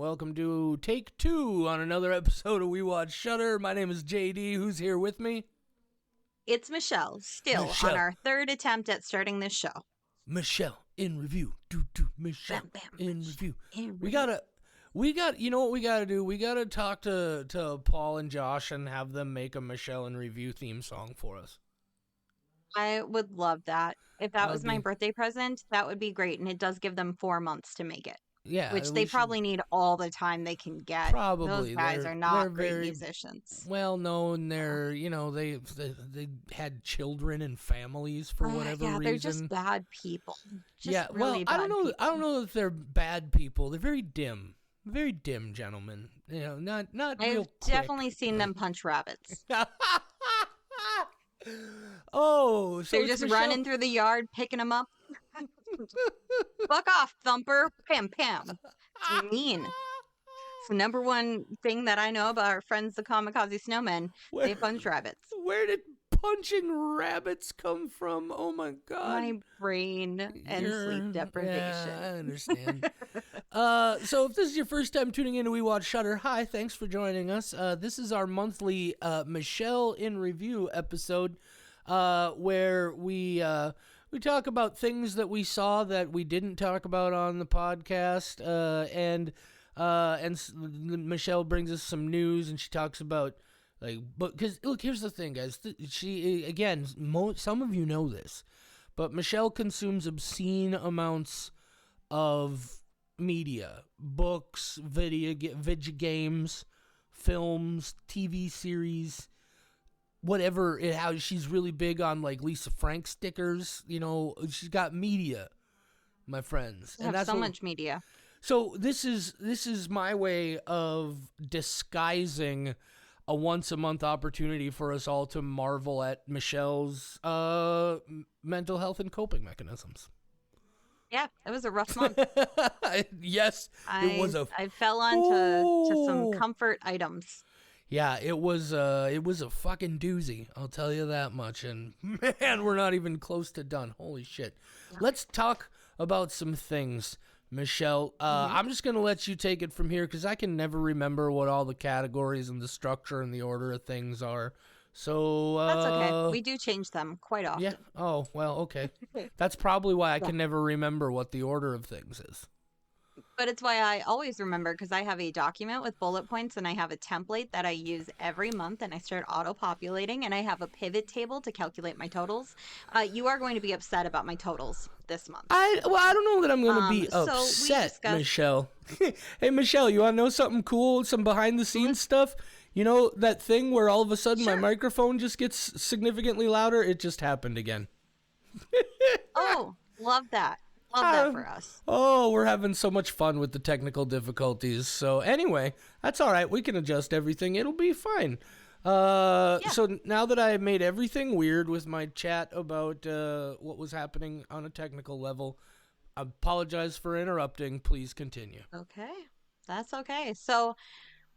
welcome to Take 2 on another episode of We Watch Shudder. My name is JD. Who's here with me? It's Michelle, still on our third attempt at starting this show. Michelle in review. Michelle bam, bam, in review. We You know what we gotta do? We gotta talk to Paul and Josh and have them make a Michelle in review theme song for us. I would love that. If that was my birthday present, that would be great. And it does give them 4 months to make it. Yeah. Which they probably need all the time they can get. Probably. Those guys are not great musicians. Well known. They're, they had children and families for whatever reason. They're just bad people. Really I don't know if they're bad people. They're very dim. Very dim gentlemen. Not real quick. I've definitely seen them punch rabbits. Oh, so they're just running through the yard, picking them up. Fuck off, Thumper. Pam, pam. It's mean. It's the number one thing that I know about our friends, the Kamikaze Snowmen. They punch rabbits. Where did punching rabbits come from? Oh my god. My brain and sleep deprivation. Yeah, I understand. So if this is your first time tuning in to We Watch Shudder, hi, thanks for joining us. This is our monthly Michelle in Review episode where we talk about things that we saw that we didn't talk about on the podcast, and Michelle brings us some news and she talks about but because look, here's the thing, guys. She again, some of you know this, but Michelle consumes obscene amounts of media, books, video games, films, TV series, whatever. How she's really big on Lisa Frank stickers. She's got media, my friends, and that's so much media. So this is my way of disguising a once-a-month opportunity for us all to marvel at Michelle's mental health and coping mechanisms. Yeah, it was a rough month. Yes, it was. I fell onto some comfort items. Yeah, it was a fucking doozy. I'll tell you that much. And man, we're not even close to done. Holy shit! Let's talk about some things. Michelle, I'm just going to let you take it from here because I can never remember what all the categories and the structure and the order of things are. So that's okay. We do change them quite often. Yeah. Oh, well, okay. That's probably why I can never remember what the order of things is. But it's why I always remember, because I have a document with bullet points and I have a template that I use every month and I start auto-populating and I have a pivot table to calculate my totals. You are going to be upset about my totals this month. I don't know that I'm going to be upset, Michelle. Hey, Michelle, you want to know something cool? Some behind-the-scenes stuff? You know that thing where all of a sudden my microphone just gets significantly louder? It just happened again. Oh, love that. Love that for us. Oh, we're having so much fun with the technical difficulties. So anyway, that's all right. We can adjust everything. It'll be fine. So now that I made everything weird with my chat about what was happening on a technical level, I apologize for interrupting. Please continue. Okay, that's okay. So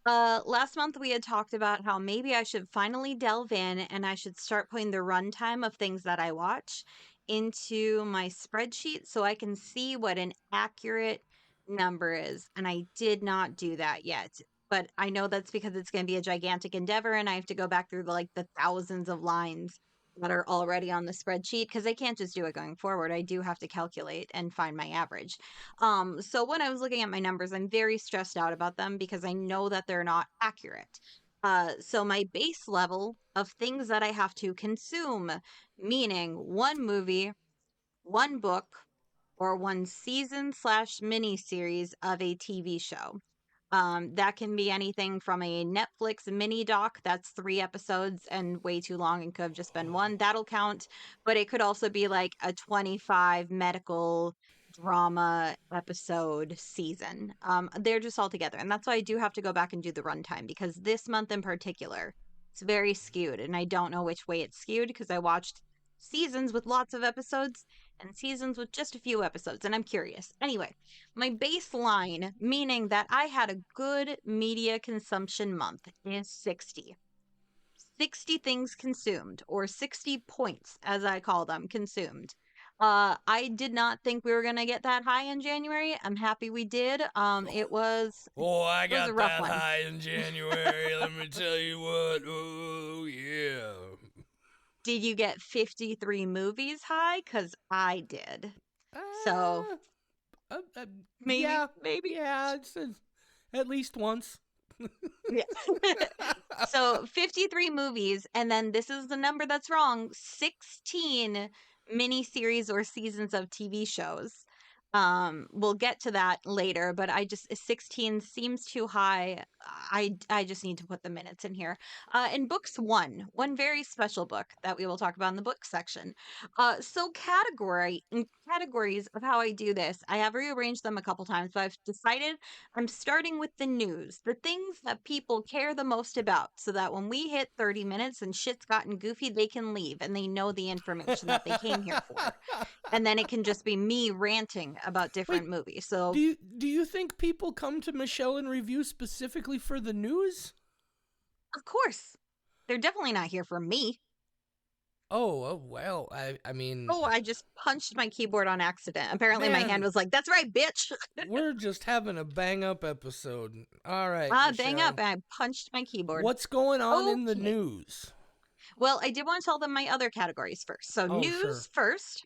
last month we had talked about how maybe I should finally delve in and I should start putting the runtime of things that I watch into my spreadsheet so I can see what an accurate number is. And I did not do that yet. But I know that's because it's going to be a gigantic endeavor and I have to go back through the thousands of lines that are already on the spreadsheet because I can't just do it going forward. I do have to calculate and find my average. So when I was looking at my numbers, I'm very stressed out about them because I know that they're not accurate. So my base level of things that I have to consume, meaning one movie, one book, or one season/mini series of a TV show. That can be anything from a Netflix mini doc that's 3 episodes and way too long and could have just been one. That'll count. But it could also be like a 25 medical drama episode season. They're just all together. And that's why I do have to go back and do the runtime because this month in particular, it's very skewed. And I don't know which way it's skewed because I watched seasons with lots of episodes and seasons with just a few episodes, and I'm curious. Anyway, my baseline, meaning that I had a good media consumption month, is 60. 60 things consumed, or 60 points, as I call them, consumed. I did not think we were gonna get that high in January. I'm happy we did. Oh, I It was a got rough that one. high in January. Let me tell you what. Oh, yeah. Did you get 53 movies high? Because I did. So Uh, maybe, yeah. maybe. Yeah, it's at least once. Yeah. So 53 movies, and then this is the number that's wrong, 16 miniseries or seasons of TV shows. We'll get to that later, but 16 seems too high. I just need to put the minutes in here. In books one very special book that we will talk about in the book section. So categories of how I do this. I have rearranged them a couple times, but I've decided I'm starting with the news, the things that people care the most about, so that when we hit 30 minutes and shit's gotten goofy, they can leave and they know the information that they came here for. And then it can just be me ranting about Wait, different movies. do So, you think people come to Michelle and Review specifically for the news? of course, they're definitely not here for me. Oh, well, I mean, Oh, I just punched my keyboard on accident. Apparently, my hand man, was like, that's right, bitch. we're just having a bang up episode. All right, Ah, bang up. Michelle. And I punched my keyboard. What's going on in the Okay. news? Well, I did want to tell them my other categories first. So, Oh, sure. news first.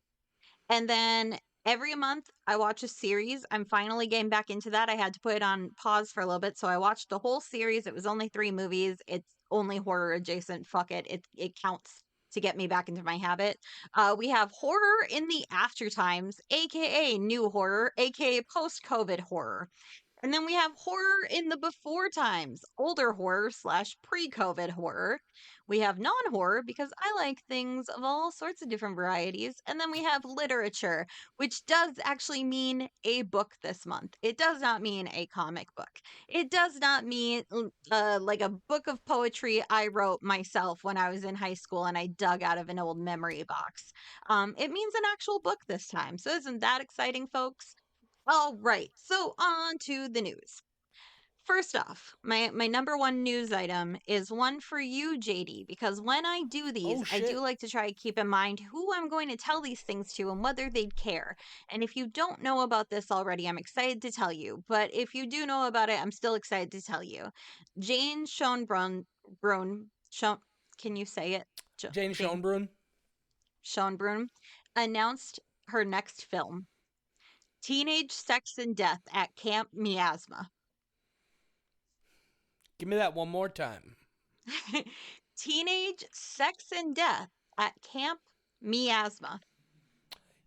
And then every month I watch a series. I'm finally getting back into that. I had to put it on pause for a little bit. So I watched the whole series. It was only 3 movies. It's only horror adjacent. Fuck it. It counts to get me back into my habit. We have horror in the after times, aka new horror, aka post COVID horror. And then we have horror in the before times, older horror slash pre COVID horror. We have non horror because I like things of all sorts of different varieties. And then we have literature, which does actually mean a book this month. It does not mean a comic book. It does not mean like a book of poetry I wrote myself when I was in high school and I dug out of an old memory box. It means an actual book this time. So isn't that exciting, folks? All right, so on to the news. First off, my number one news item is one for you, JD, because when I do these, Oh, I do shit. like to try to keep in mind who I'm going to tell these things to and whether they'd care. And if you don't know about this already, I'm excited to tell you. But if you do know about it, I'm still excited to tell you. Jane Schonbrun, can you say it? Jane Jane Schoenbrunn. Schonbrun announced her next film, Teenage Sex and Death at Camp Miasma. Give me that one more time. Teenage Sex and Death at Camp Miasma.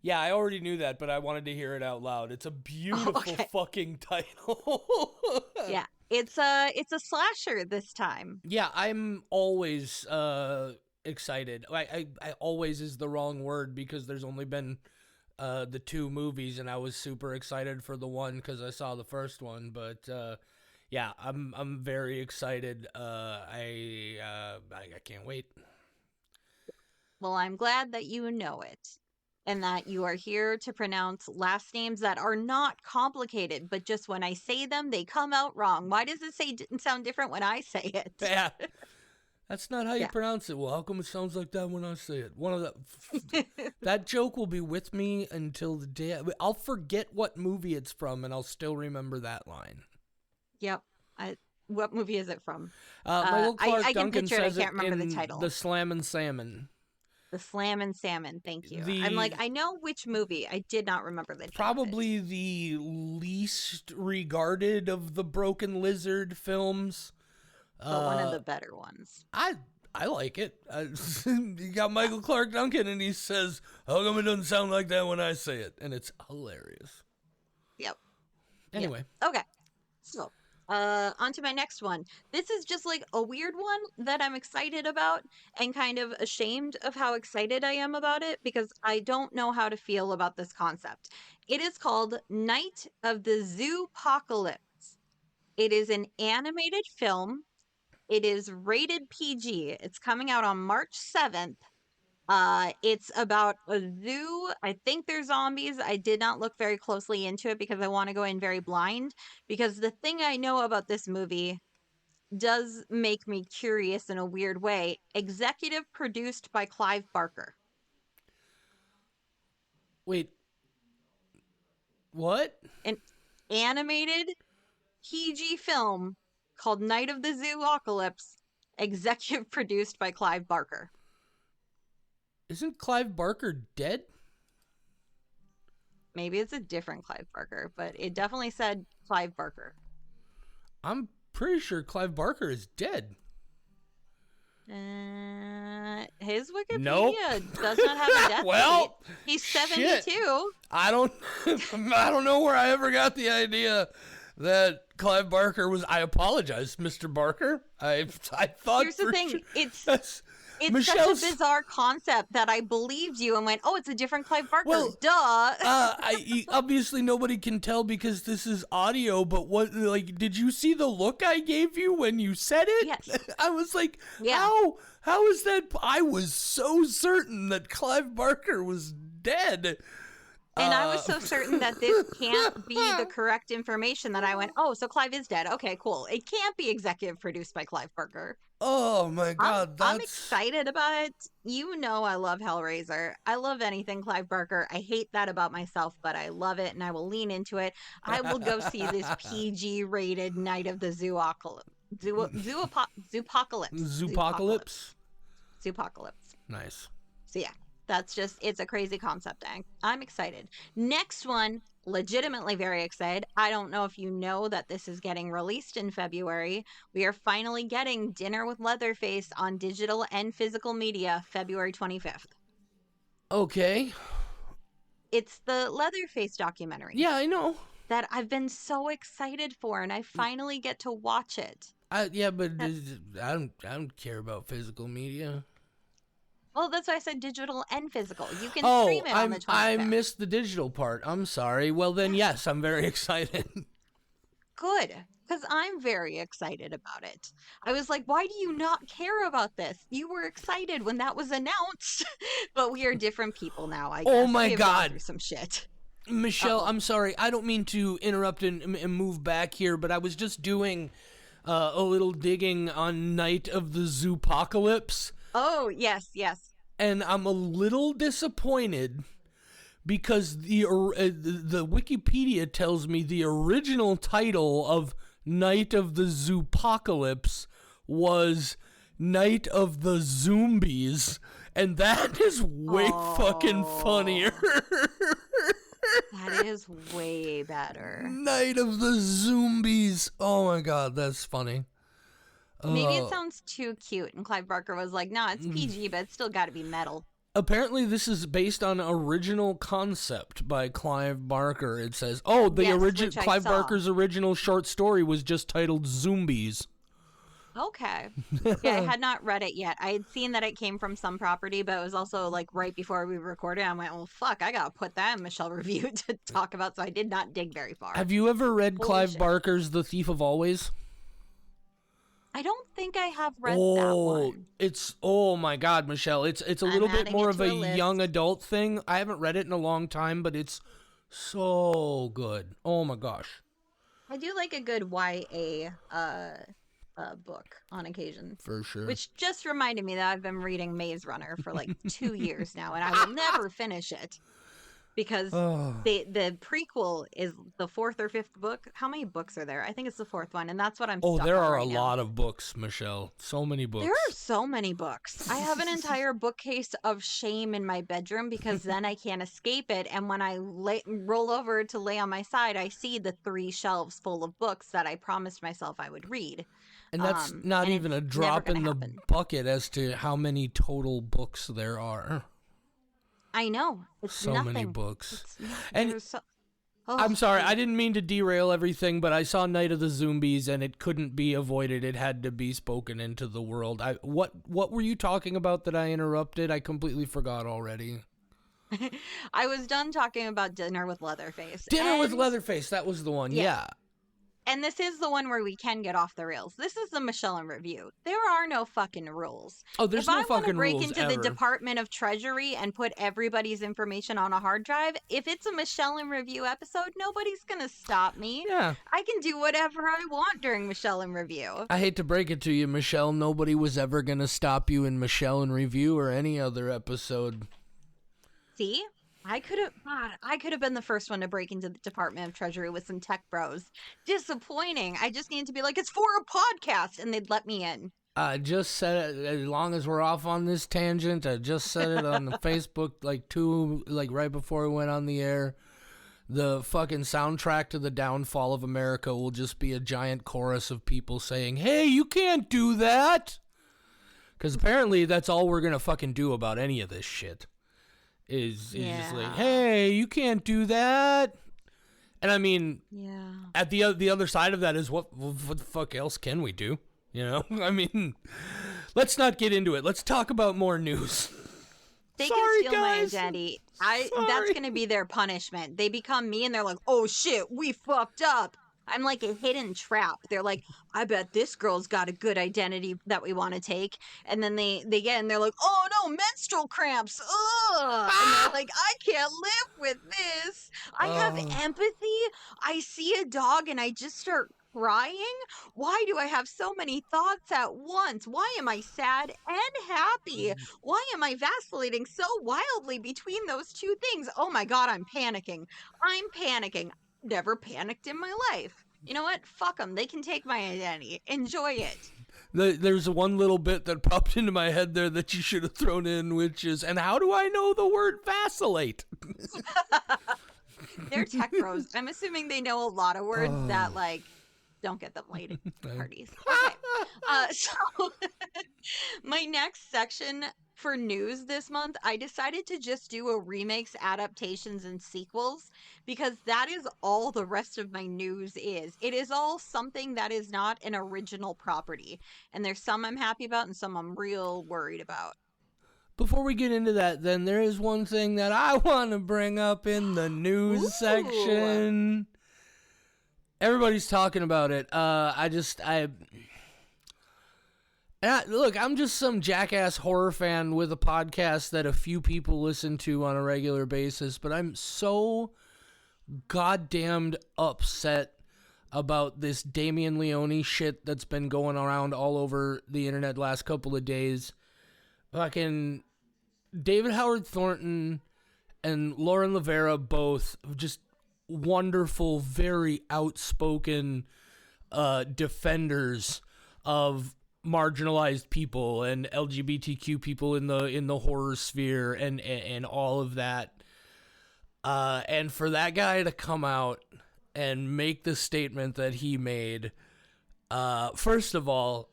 Yeah, I already knew that, but I wanted to hear it out loud. It's a Oh, beautiful okay. fucking title. Yeah. It's a slasher this time. Yeah, I'm always excited. I always is the wrong word because there's only been the two movies, and I was super excited for the one because I saw the first one. But yeah, I'm very excited. I can't wait. Well, I'm glad that you know it and that you are here to pronounce last names that are not complicated, but just when I say them, they come out wrong. Why does it sound different when I say it? Yeah, that's not how you Yeah. pronounce it. Well, how come it sounds like that when I say it? One of the that joke will be with me until the day I'll forget what movie it's from, and I'll still remember that line. Yep. What movie is it from? Michael Clark I can Duncan picture it. I says it can't remember the in The title. Slammin' Salmon. The Slam and Salmon. Thank you. I'm like, The I know which movie. I did not remember the name of it. probably the least regarded of the Broken Lizard films. But one of Uh, the better ones. I I like it. You got Michael Clark Duncan, and he says, "How come it doesn't sound like that when I say it?" And it's hilarious. Yep. Yep. Anyway, Okay. So, on to my next one. This is just like a weird one that I'm excited about and kind of ashamed of how excited I am about it because I don't know how to feel about this concept. It is called Night of the Zoopocalypse. It is an animated film. It is rated PG. It's coming out on March 7th. It's about a zoo. I think they're zombies. I did not look very closely into it because I want to go in very blind. Because the thing I know about this movie does make me curious in a weird way. Executive produced by Clive Barker. Wait, what? An animated PG film called Night of the Zooapocalypse, executive produced by Clive Barker. Isn't Clive Barker dead? Maybe it's a different Clive Barker, but it definitely said Clive Barker. I'm pretty sure Clive Barker is dead. His Wikipedia Nope. does not have a death Well, date. He's shit. 72. I don't know where I ever got the idea that Clive Barker was. I apologize, Mr. Barker. I thought. Here's the thing. Sure, It's Michelle's, such a bizarre concept that I believed you and went, oh, it's a different Clive Barker. Well, duh. obviously nobody can tell because this is audio, but did you see the look I gave you when you said it? Yes. I was like, Yeah. how is that? I was so certain that Clive Barker was dead. And I was so certain that this can't be the correct information that I went, oh, so Clive is dead. Okay, cool. It can't be executive produced by Clive Barker. Oh my God, I'm excited about it. You know I love Hellraiser. I love anything Clive Barker. I hate that about myself, but I love it and I will lean into it. I will go see this PG-rated Night of the Zooapocalypse. Zoopocalypse. Zoopocalypse. Nice. So yeah, it's a crazy concept. I'm excited. Next one, legitimately very excited. I don't know if you know that this is getting released in February. We are finally getting Dinner with Leatherface on digital and physical media February 25th. Okay. It's the Leatherface documentary. Yeah, I know. That I've been so excited for, and I finally get to watch it. I don't care about physical media. Well, that's why I said digital and physical. You can stream it on the 25th. I missed the digital part. I'm sorry. Well, then, yes, I'm very excited. Good, because I'm very excited about it. I was like, why do you not care about this? You were excited when that was announced. But we are different people now, I guess. Oh, my We've gone God. through some shit. Michelle, I'm sorry. I don't mean to interrupt and move back here, but I was just doing a little digging on Night of the Zoopocalypse. Oh, yes. And I'm a little disappointed because the Wikipedia tells me the original title of Night of the Zoopocalypse was Night of the Zombies, and that is way fucking funnier. That is way better. Night of the Zombies. Oh my God, that's funny. Maybe it sounds too cute, and Clive Barker was like, "Nah, it's PG, but it's still got to be metal." Apparently, this is based on original concept by Clive Barker. It says, Clive Barker's original short story was just titled Zombies. Okay. Yeah, I had not read it yet. I had seen that it came from some property, but it was also like right before we recorded. I went, well, fuck, I gotta put that in Michelle review to talk about, so I did not dig very far. Have you ever read Holy Clive shit. Barker's The Thief of Always? I don't think I have read that one. Oh my God, Michelle. It's a little bit adding more it of to a a list. young adult thing. I haven't read it in a long time, but it's so good. Oh my gosh. I do like a good YA book on occasion. For sure. Which just reminded me that I've been reading Maze Runner for like 2 years now, and I will never finish it. Because the prequel is the 4th or 5th book. How many books are there? I think it's the 4th one, and that's what I'm stuck there on are right a now. lot of books, Michelle. So many books. There are so many books. I have an entire bookcase of shame in my bedroom because then I can't escape it. And when I roll over to lay on my side, I see the 3 shelves full of books that I promised myself I would read. And that's not and even a it's drop never in gonna the happen. bucket as to how many total books there are. I know. It's So nothing. many books. And And I'm sorry, I didn't mean to derail everything, but I saw Night of the Zombies and it couldn't be avoided. It had to be spoken into the world. What were you talking about that I interrupted? I completely forgot already. I was done talking about Dinner with Leatherface. Dinner with And- Leatherface, that was the one. Yeah. And this is the one where we can get off the rails. This is the Michelle in review. There are no fucking rules. Oh, there's no If I want to fucking break rules into ever. the Department of Treasury and put everybody's information on a hard drive, if it's a Michelle in review episode, nobody's going to stop me. Yeah. I can do whatever I want during Michelle in review. I hate to break it to you, Michelle. Nobody was ever going to stop you in Michelle in Review or any other episode. See? I could have been the first one to break into the Department of Treasury with some tech bros. Disappointing. I just needed to be like, it's for a podcast, and they'd let me in. I just said it. As long as we're off on this tangent, I just said it on the Facebook like right before we went on the air. The fucking soundtrack to the downfall of America will just be a giant chorus of people saying, "Hey, you can't do that," because apparently that's all we're gonna fucking do about any of this shit. Is just like, "Hey, you can't do that." And I mean, Yeah. at the other side of that is what the fuck else can we do? You know, I mean, let's not get into it. Let's talk about more news. They Sorry, can steal my guys. identity. Sorry. That's gonna be their punishment. They become me and they're like, oh shit, we fucked up. I'm like a hidden trap. They're like, I bet this girl's got a good identity that we want to take. And then they get and they're like, oh no, menstrual cramps. Ugh. And they're like, I can't live with this. I have empathy. I see a dog and I just start crying. Why do I have so many thoughts at once? Why am I sad and happy? Why am I vacillating so wildly between those two things? Oh my God, I'm panicking. I'm panicking. Never panicked in my life. You know what? Fuck them. They can take my identity. Enjoy it. There's one little bit that popped into my head there that you should have thrown in, which is, and how do I know the word vacillate? They're tech bros. I'm assuming they know a lot of words that, like, don't get them laid at parties. Okay. So my next section for news this month, I decided to just do a remakes, adaptations, and sequels because that is all the rest of my news is. It is all something that is not an original property. And there's some I'm happy about and some I'm real worried about. Before we get into that, then, there is one thing that I want to bring up in the news section. Everybody's talking about it. Look, I'm just some jackass horror fan with a podcast that a few people listen to on a regular basis, but I'm so goddamned upset about this Damien Leone shit that's been going around all over the internet last couple of days. Fucking David Howard Thornton and Lauren Rivera, both just wonderful, very outspoken defenders of marginalized people and LGBTQ people in the horror sphere and all of that. And for that guy to come out and make the statement that he made, first of all,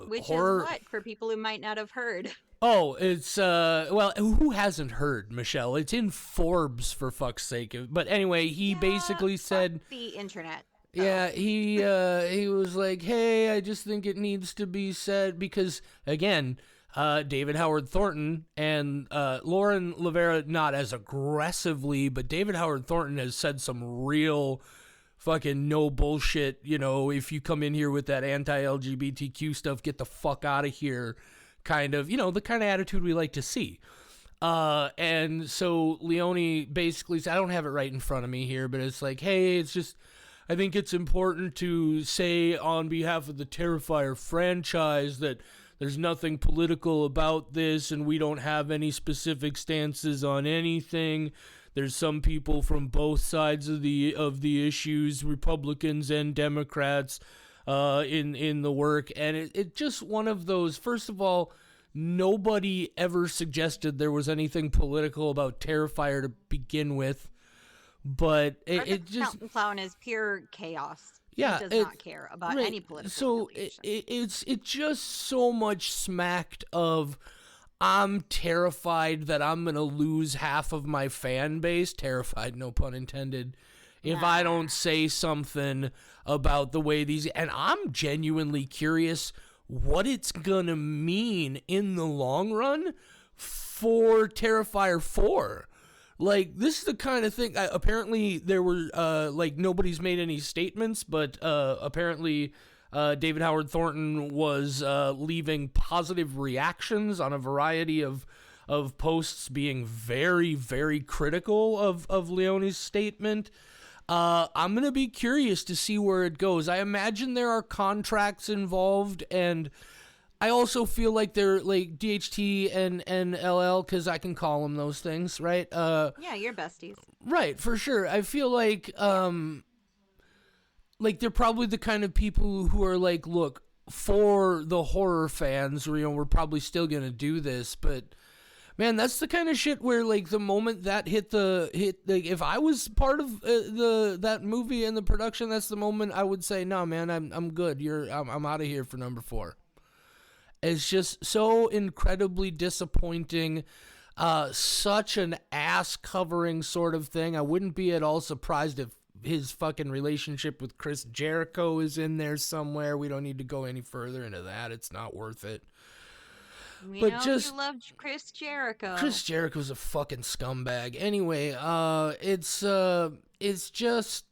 Which horror... is what, for people who might not have heard? Oh, it's, well, who hasn't heard, Michelle? It's in Forbes, for fuck's sake. But anyway, he basically said... the internet. Yeah, he was like, hey, I just think it needs to be said because, again, David Howard Thornton and Lauren Rivera, not as aggressively, but David Howard Thornton has said some real fucking no bullshit, you know, if you come in here with that anti-LGBTQ stuff, get the fuck out of here kind of, you know, the kind of attitude we like to see. And so Leone basically said, I don't have it right in front of me here, but it's like, hey, it's just... I think it's important to say on behalf of the Terrifier franchise that there's nothing political about this and we don't have any specific stances on anything. There's some people from both sides of the issues, Republicans and Democrats, in the work. And it just one of those, first of all, nobody ever suggested there was anything political about Terrifier to begin with. But it just... Mountain Clown is pure chaos. Yeah, he does not care about any political affiliation. It just so much smacked of, I'm terrified that I'm going to lose half of my fan base. Terrified, no pun intended. If I don't say something about the way these... And I'm genuinely curious what it's going to mean in the long run for Terrifier 4. Like, this is the kind of thing, apparently there were, like, nobody's made any statements, but apparently David Howard Thornton was leaving positive reactions on a variety of posts being very, very critical of Leone's statement. I'm going to be curious to see where it goes. I imagine there are contracts involved, and I also feel like they're like DHT and LL because I can call them those things, right? Yeah, you're besties. Right, for sure. I feel Yeah. like they're probably the kind of people who are like, look, for the horror fans, we're probably still gonna do this, but man, that's the kind of shit where like the moment that like if I was part of the that movie and the production, that's the moment I would say, no, man, I'm good. I'm out of here for number 4. It's just so incredibly disappointing. Such an ass covering sort of thing. I wouldn't be at all surprised if his fucking relationship with Chris Jericho is in there somewhere. We don't need to go any further into that. It's not worth it. We But know you just loved Chris Jericho. Chris Jericho's a fucking scumbag. Anyway, it's just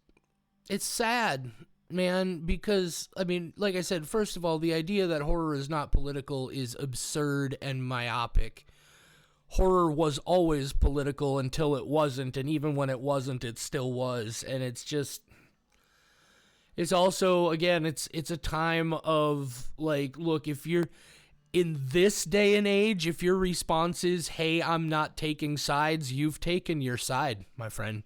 it's sad, man, because I mean, like I said, first of all, the idea that horror is not political is absurd and myopic. Horror was always political until it wasn't, and even when it wasn't, it still was, and it's also, again, it's a time of like, look, if you're in this day and age, if your response is, hey, I'm not taking sides, you've taken your side, my friend.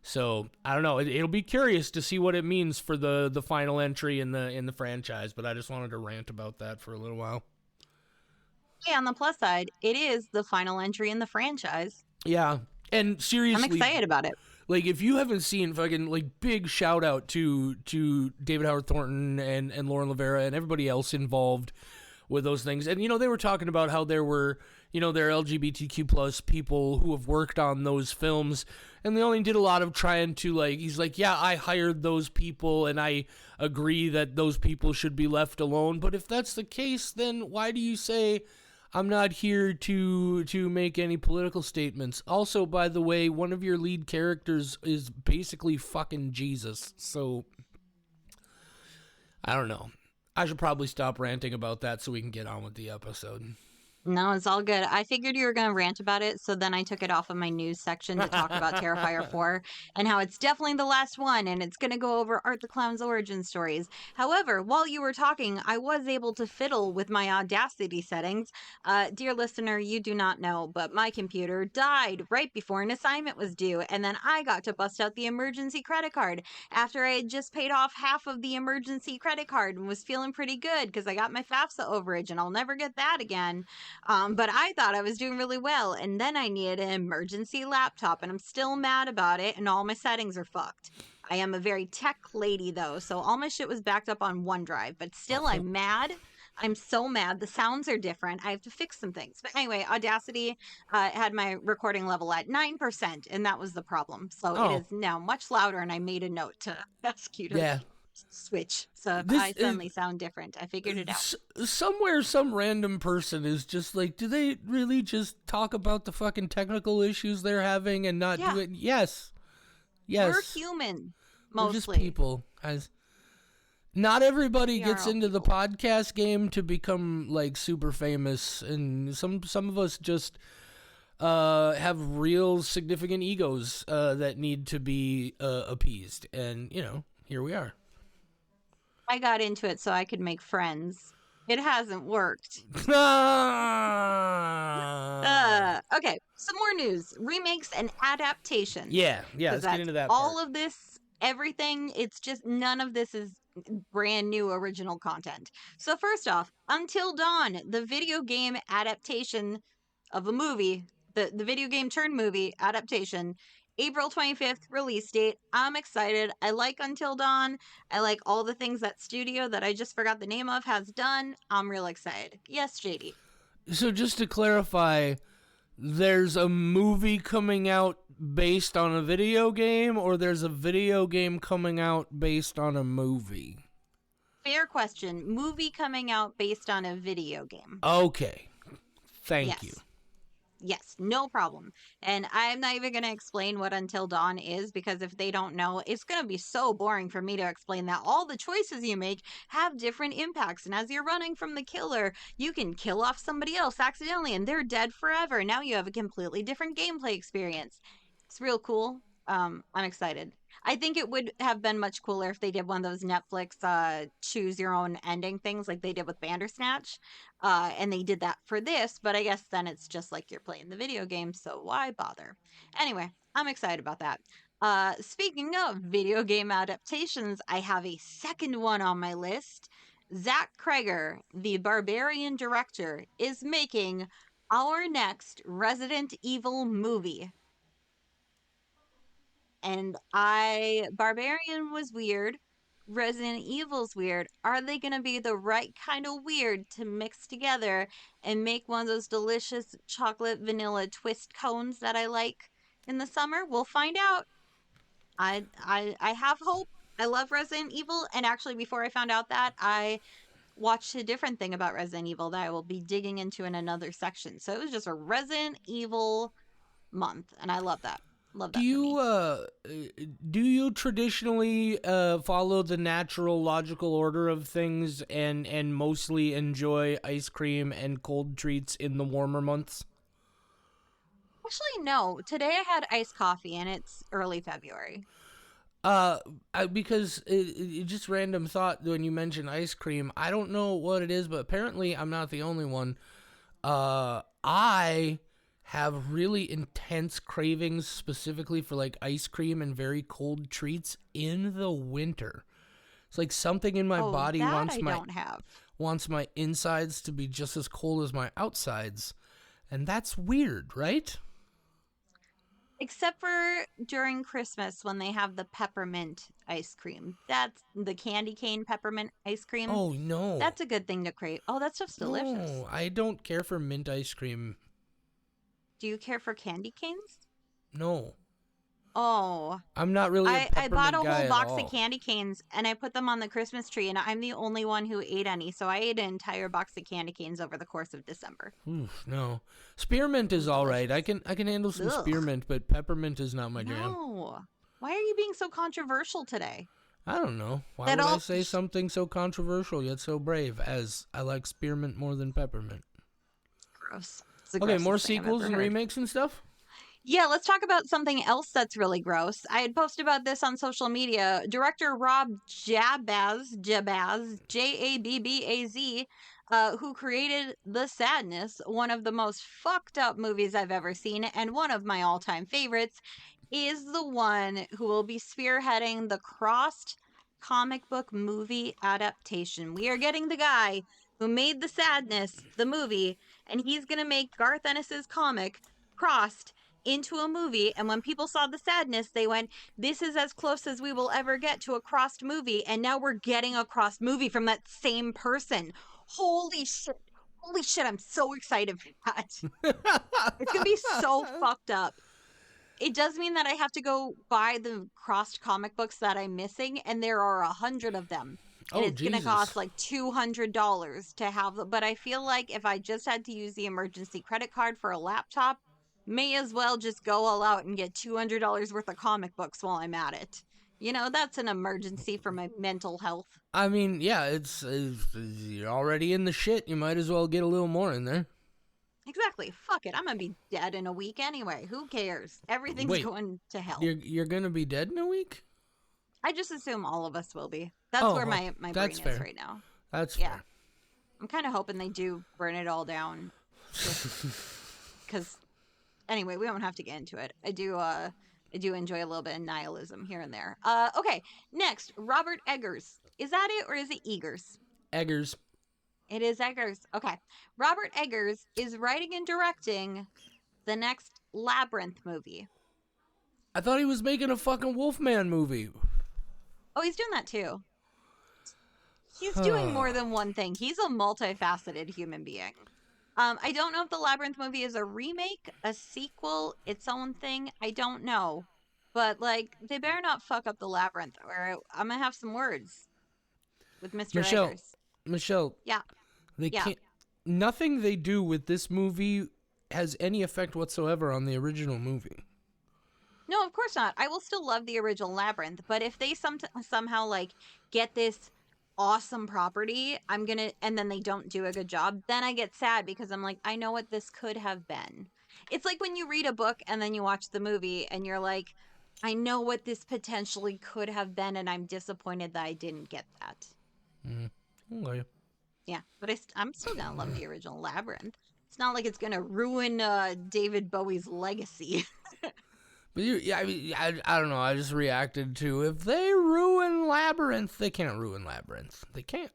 So I don't know. It'll be curious to see what it means for the final entry in the franchise. But I just wanted to rant about that for a little while. Hey, on the plus side, it is the final entry in the franchise. Yeah, and I'm seriously, excited about it. like if you haven't seen fucking like big shout out to David Howard Thornton and Lauren Rivera and everybody else involved with those things. And they were talking about how there were there are LGBTQ plus people who have worked on those films, and they only did a lot of trying to like. He's like, yeah, I hired those people, and I agree that those people should be left alone. But if that's the case, then why do you say I'm not here to make any political statements? Also, by the way, one of your lead characters is basically fucking Jesus. So I don't know. I should probably stop ranting about that so we can get on with the episode. No, it's all good. I figured you were going to rant about it, so then I took it off of my news section to talk about Terrifier 4 and how it's definitely the last one and it's going to go over Art the Clown's origin stories. However, while you were talking, I was able to fiddle with my Audacity settings. Dear listener, you do not know, but my computer died right before an assignment was due, and then I got to bust out the emergency credit card after I had just paid off half of the emergency credit card and was feeling pretty good because I got my FAFSA overage and I'll never get that again. But I thought I was doing really well. And then I needed an emergency laptop, and I'm still mad about it. And all my settings are fucked. I am a very tech lady, though. So all my shit was backed up on OneDrive. But still, I'm mad. I'm so mad. The sounds are different. I have to fix some things. But anyway, Audacity had my recording level at 9%, and that was the problem. So it is now much louder, and I made a note to ask you to switch. So if I suddenly sound different, I figured it out. Somewhere, some random person is just like, do they really just talk about the fucking technical issues they're having and not do it? Yes. We're human, mostly. We're just people, guys. Not everybody gets into the podcast game to become like super famous, and some of us just have real significant egos that need to be appeased, and here we are. I got into it so I could make friends. It hasn't worked. Okay, some more news. Remakes and adaptations. Yeah, let's get into that all part. of this, everything, it's just none of this is brand new original content. So first off, Until Dawn, the video game adaptation of a movie, the video game turned movie adaptation, April 25th release date. I'm excited. I like Until Dawn. I like all the things that studio that I just forgot the name of has done. I'm real excited. Yes, JD. So just to clarify, there's a movie coming out based on a video game, or there's a video game coming out based on a movie? Fair question. Movie coming out based on a video game. Okay. Thank you. Yes, no problem. And I'm not even going to explain what Until Dawn is, because if they don't know, it's going to be so boring for me to explain that all the choices you make have different impacts. And as you're running from the killer, you can kill off somebody else accidentally and they're dead forever. Now you have a completely different gameplay experience. It's real cool. I'm excited. I think it would have been much cooler if they did one of those Netflix choose your own ending things like they did with Bandersnatch. And they did that for this, but I guess then it's just like you're playing the video game, so why bother? Anyway, I'm excited about that. Speaking of video game adaptations, I have a second one on my list. Zach Kreger, the Barbarian director, is making our next Resident Evil movie. And Barbarian was weird. Resident Evil's weird. Are they going to be the right kind of weird to mix together and make one of those delicious chocolate vanilla twist cones that I like in the summer? We'll find out. I have hope. I love Resident Evil, and actually before I found out that, I watched a different thing about Resident Evil that I will be digging into in another section. So it was just a Resident Evil month, and I love that. Love Do that for you me. do you traditionally follow the natural logical order of things and mostly enjoy ice cream and cold treats in the warmer months? Actually, no. Today I had iced coffee and it's early February. Uh, because just random thought when you mention ice cream. I don't know what it is, but apparently I'm not the only one. I have really intense cravings specifically for like ice cream and very cold treats in the winter. It's like something in my Oh, body that I don't have. wants my insides to be just as cold as my outsides, and that's weird, right? Except for during Christmas when they have the peppermint ice cream. That's the candy cane peppermint ice cream. Oh no. That's a good thing to crave. Oh, that stuff's delicious. No, I don't care for mint ice cream. Do you care for candy canes? No. Oh, I'm not really a I bought peppermint a guy whole at box of all. candy canes and I put them on the Christmas tree, and I'm the only one who ate any. So I ate an entire box of candy canes over the course of December. Oof, no. Spearmint It is was all right. delicious. I can handle some Ugh. spearmint, but peppermint is not my jam. No. Why are you being so controversial today? I don't know. Why That would I all say something so controversial yet so brave as I like spearmint more than peppermint? gross. It's the Okay, more grossest thing I've sequels ever and heard. remakes and stuff? Yeah, let's talk about something else that's really gross. I had posted about this on social media. Director Rob Jabbaz, who created The Sadness, one of the most fucked up movies I've ever seen, and one of my all time favorites, is the one who will be spearheading the crossed comic book movie adaptation. We are getting the guy who made The Sadness, the movie, and he's going to make Garth Ennis's comic crossed into a movie. And when people saw The Sadness, they went, this is as close as we will ever get to a crossed movie. And now we're getting a crossed movie from that same person. Holy shit. Holy shit, I'm so excited for that. It's going to be so fucked up. It does mean that I have to go buy the crossed comic books that I'm missing, and there are 100 of them. And Oh, it's going to Jesus. cost like $200 to have them. But I feel like if I just had to use the emergency credit card for a laptop, may as well just go all out and get $200 worth of comic books while I'm at it. You know, that's an emergency for my mental health. I mean, yeah, you're already in the shit. You might as well get a little more in there. Exactly. Fuck it. I'm going to be dead in a week anyway. Who cares? Everything's Wait, going to hell. you're gonna be dead in a week? I just assume all of us will be. That's Oh, where well, my that's brain is fair. right now. That's Yeah. fair. I'm kind of hoping they do burn it all down just cuz anyway, we don't have to get into it. I do enjoy a little bit of nihilism here and there. Okay. Next, Robert Eggers. Is that it or is it Eggers? Eggers. It is Eggers. Okay. Robert Eggers is writing and directing the next Labyrinth movie. I thought he was making a fucking Wolfman movie. Oh, he's doing that too. He's doing more than one thing. He's a multifaceted human being. I don't know if the Labyrinth movie is a remake, a sequel, its own thing. I don't know. But like they better not fuck up the Labyrinth or I'm gonna have some words with Mr. Michelle, Eggers. Michelle, Yeah, they yeah. can't. Nothing they do with this movie has any effect whatsoever on the original movie. No, of course not. I will still love the original Labyrinth, but if they somehow like get this awesome property, I'm gonna and then they don't do a good job, then I get sad because I'm like, I know what this could have been. It's like when you read a book and then you watch the movie and you're like, I know what this potentially could have been, and I'm disappointed that I didn't get that. Mm. Okay. Yeah, but I'm still gonna love the original Labyrinth. It's not like it's gonna ruin David Bowie's legacy. But yeah, I don't know. I just reacted to if they ruin Labyrinth, they can't ruin Labyrinth. They can't.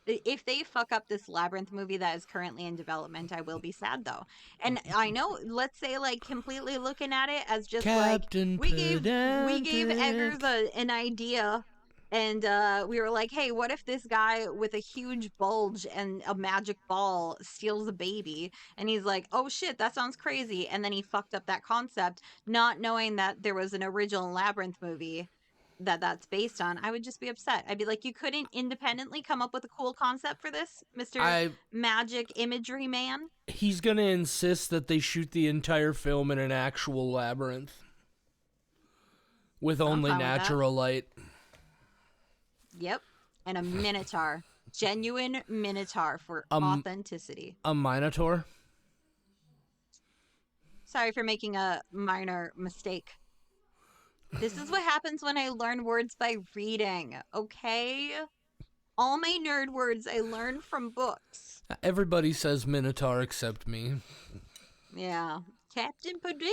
If they fuck up this Labyrinth movie that is currently in development, I will be sad though. And I know, let's say like completely looking at it as just like Captain we gave Eggers Pedantic. an idea, and we were like, hey, what if this guy with a huge bulge and a magic ball steals a baby? And he's like, oh shit, that sounds crazy. And then he fucked up that concept, not knowing that there was an original Labyrinth movie that's based on. I would just be upset. I'd be like, you couldn't independently come up with a cool concept for this, Mr. I Magic Imagery Man? He's gonna insist that they shoot the entire film in an actual labyrinth with I'm only fine with that. natural light. Yep. And a minotaur. Genuine minotaur for authenticity. A minotaur. Sorry for making a minor mistake. This is what happens when I learn words by reading, okay? All my nerd words I learned from books. Everybody says minotaur except me. Yeah. Captain Pedantic!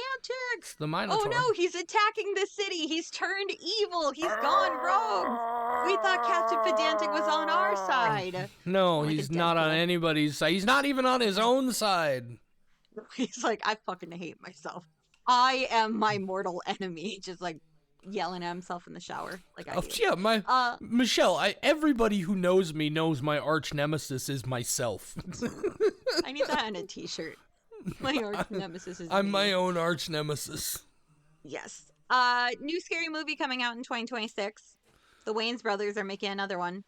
It's the minotaur. Oh no, he's attacking the city. He's turned evil. He's gone rogue. We thought Captain Pedantic was on our side. No, Like a he's not on Deadpool. anybody's side. He's not even on his own side. He's like, I fucking hate myself. I am my mortal enemy. Just like yelling at himself in the shower. Like I Oh, do. yeah, Michelle, everybody who knows me knows my arch nemesis is myself. I need that on a t-shirt. My arch nemesis is I'm me. my own arch nemesis. Yes. New scary movie coming out in 2026. The Wayans brothers are making another one.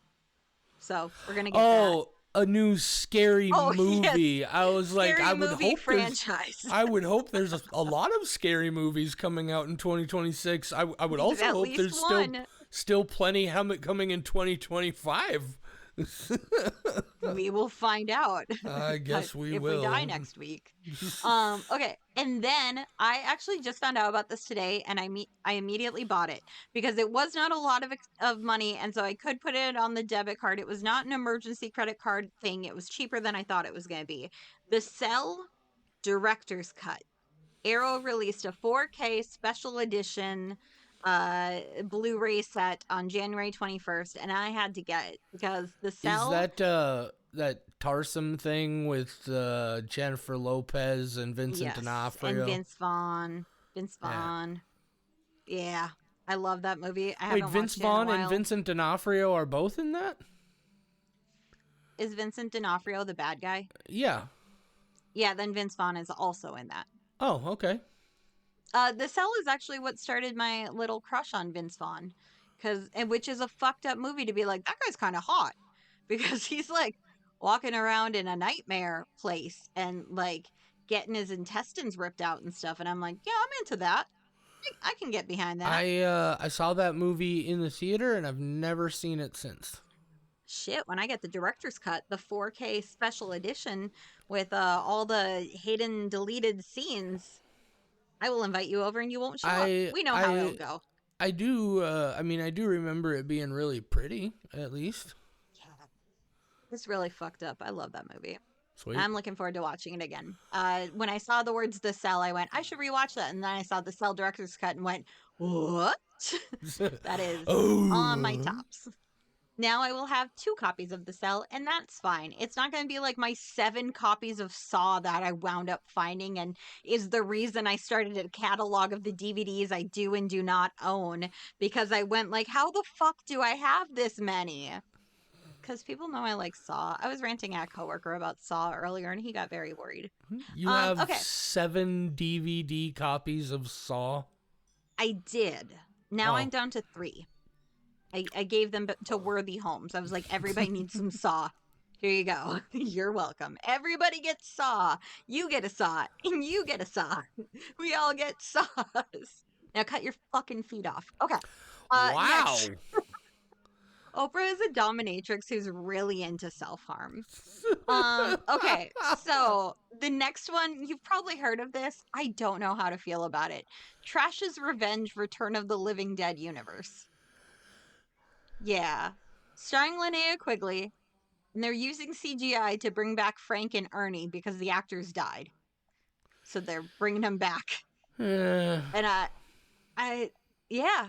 So we're gonna get that. Oh, a new scary movie. Yes. I was like, Scary I would movie hope franchise. I would hope there's a lot of scary movies coming out in 2026. I would also At hope least there's one. still plenty coming in 2025. We will find out. I guess we if will. we die next week. Okay, and then I actually just found out about this today, and I immediately bought it because it was not a lot of money, and so I could put it on the debit card. It was not an emergency credit card thing. It was cheaper than I thought it was going to be. The Cell Director's Cut. Arrow released a 4K special edition Blu-ray set on January 21st, and I had to get it because the Cell. Is that Tarsum thing with Jennifer Lopez and Vincent D'Onofrio? And Vince Vaughn. Vince Vaughn. Yeah, I love that movie. I Wait, haven't Vince watched it in a Vaughn while. and Vincent D'Onofrio are both in that? Is Vincent D'Onofrio the bad guy? Yeah. Yeah, then Vince Vaughn is also in that. Oh, okay. The Cell is actually what started my little crush on Vince Vaughn, which is a fucked up movie to be like, that guy's kind of hot, because he's like walking around in a nightmare place and like getting his intestines ripped out and stuff, and I'm like, yeah, I'm into that. I can get behind that. I saw that movie in the theater and I've never seen it since. Shit, when I get the director's cut, the 4K special edition with all the hidden deleted scenes, I will invite you over and you won't show up. We know how it'll go. I do remember it being really pretty, at least. Yeah. It's really fucked up. I love that movie. Sweet. I'm looking forward to watching it again. When I saw the words The Cell, I went, I should rewatch that. And then I saw The Cell director's cut and went, what? That is on my tops. Now I will have 2 copies of The Cell, and that's fine. It's not going to be like my 7 copies of Saw that I wound up finding and is the reason I started a catalog of the DVDs I do and do not own, because I went like, how the fuck do I have this many? Because people know I like Saw. I was ranting at a coworker about Saw earlier, and he got very worried. You have 7 DVD copies of Saw? I did. Now I'm down to 3. I gave them to worthy homes. I was like, everybody needs some Saw. Here you go. You're welcome. Everybody gets Saw. You get a Saw. And you get a Saw. We all get Saws. Now cut your fucking feet off. Okay. Wow. Next. Oprah is a dominatrix who's really into self-harm. Okay, so The next one, you've probably heard of this. I don't know how to feel about it. Trash's Revenge: Return of the Living Dead universe. Yeah. Starring Linnea Quigley, and they're using CGI to bring back Frank and Ernie because the actors died. So they're bringing them back. Uh, And I yeah,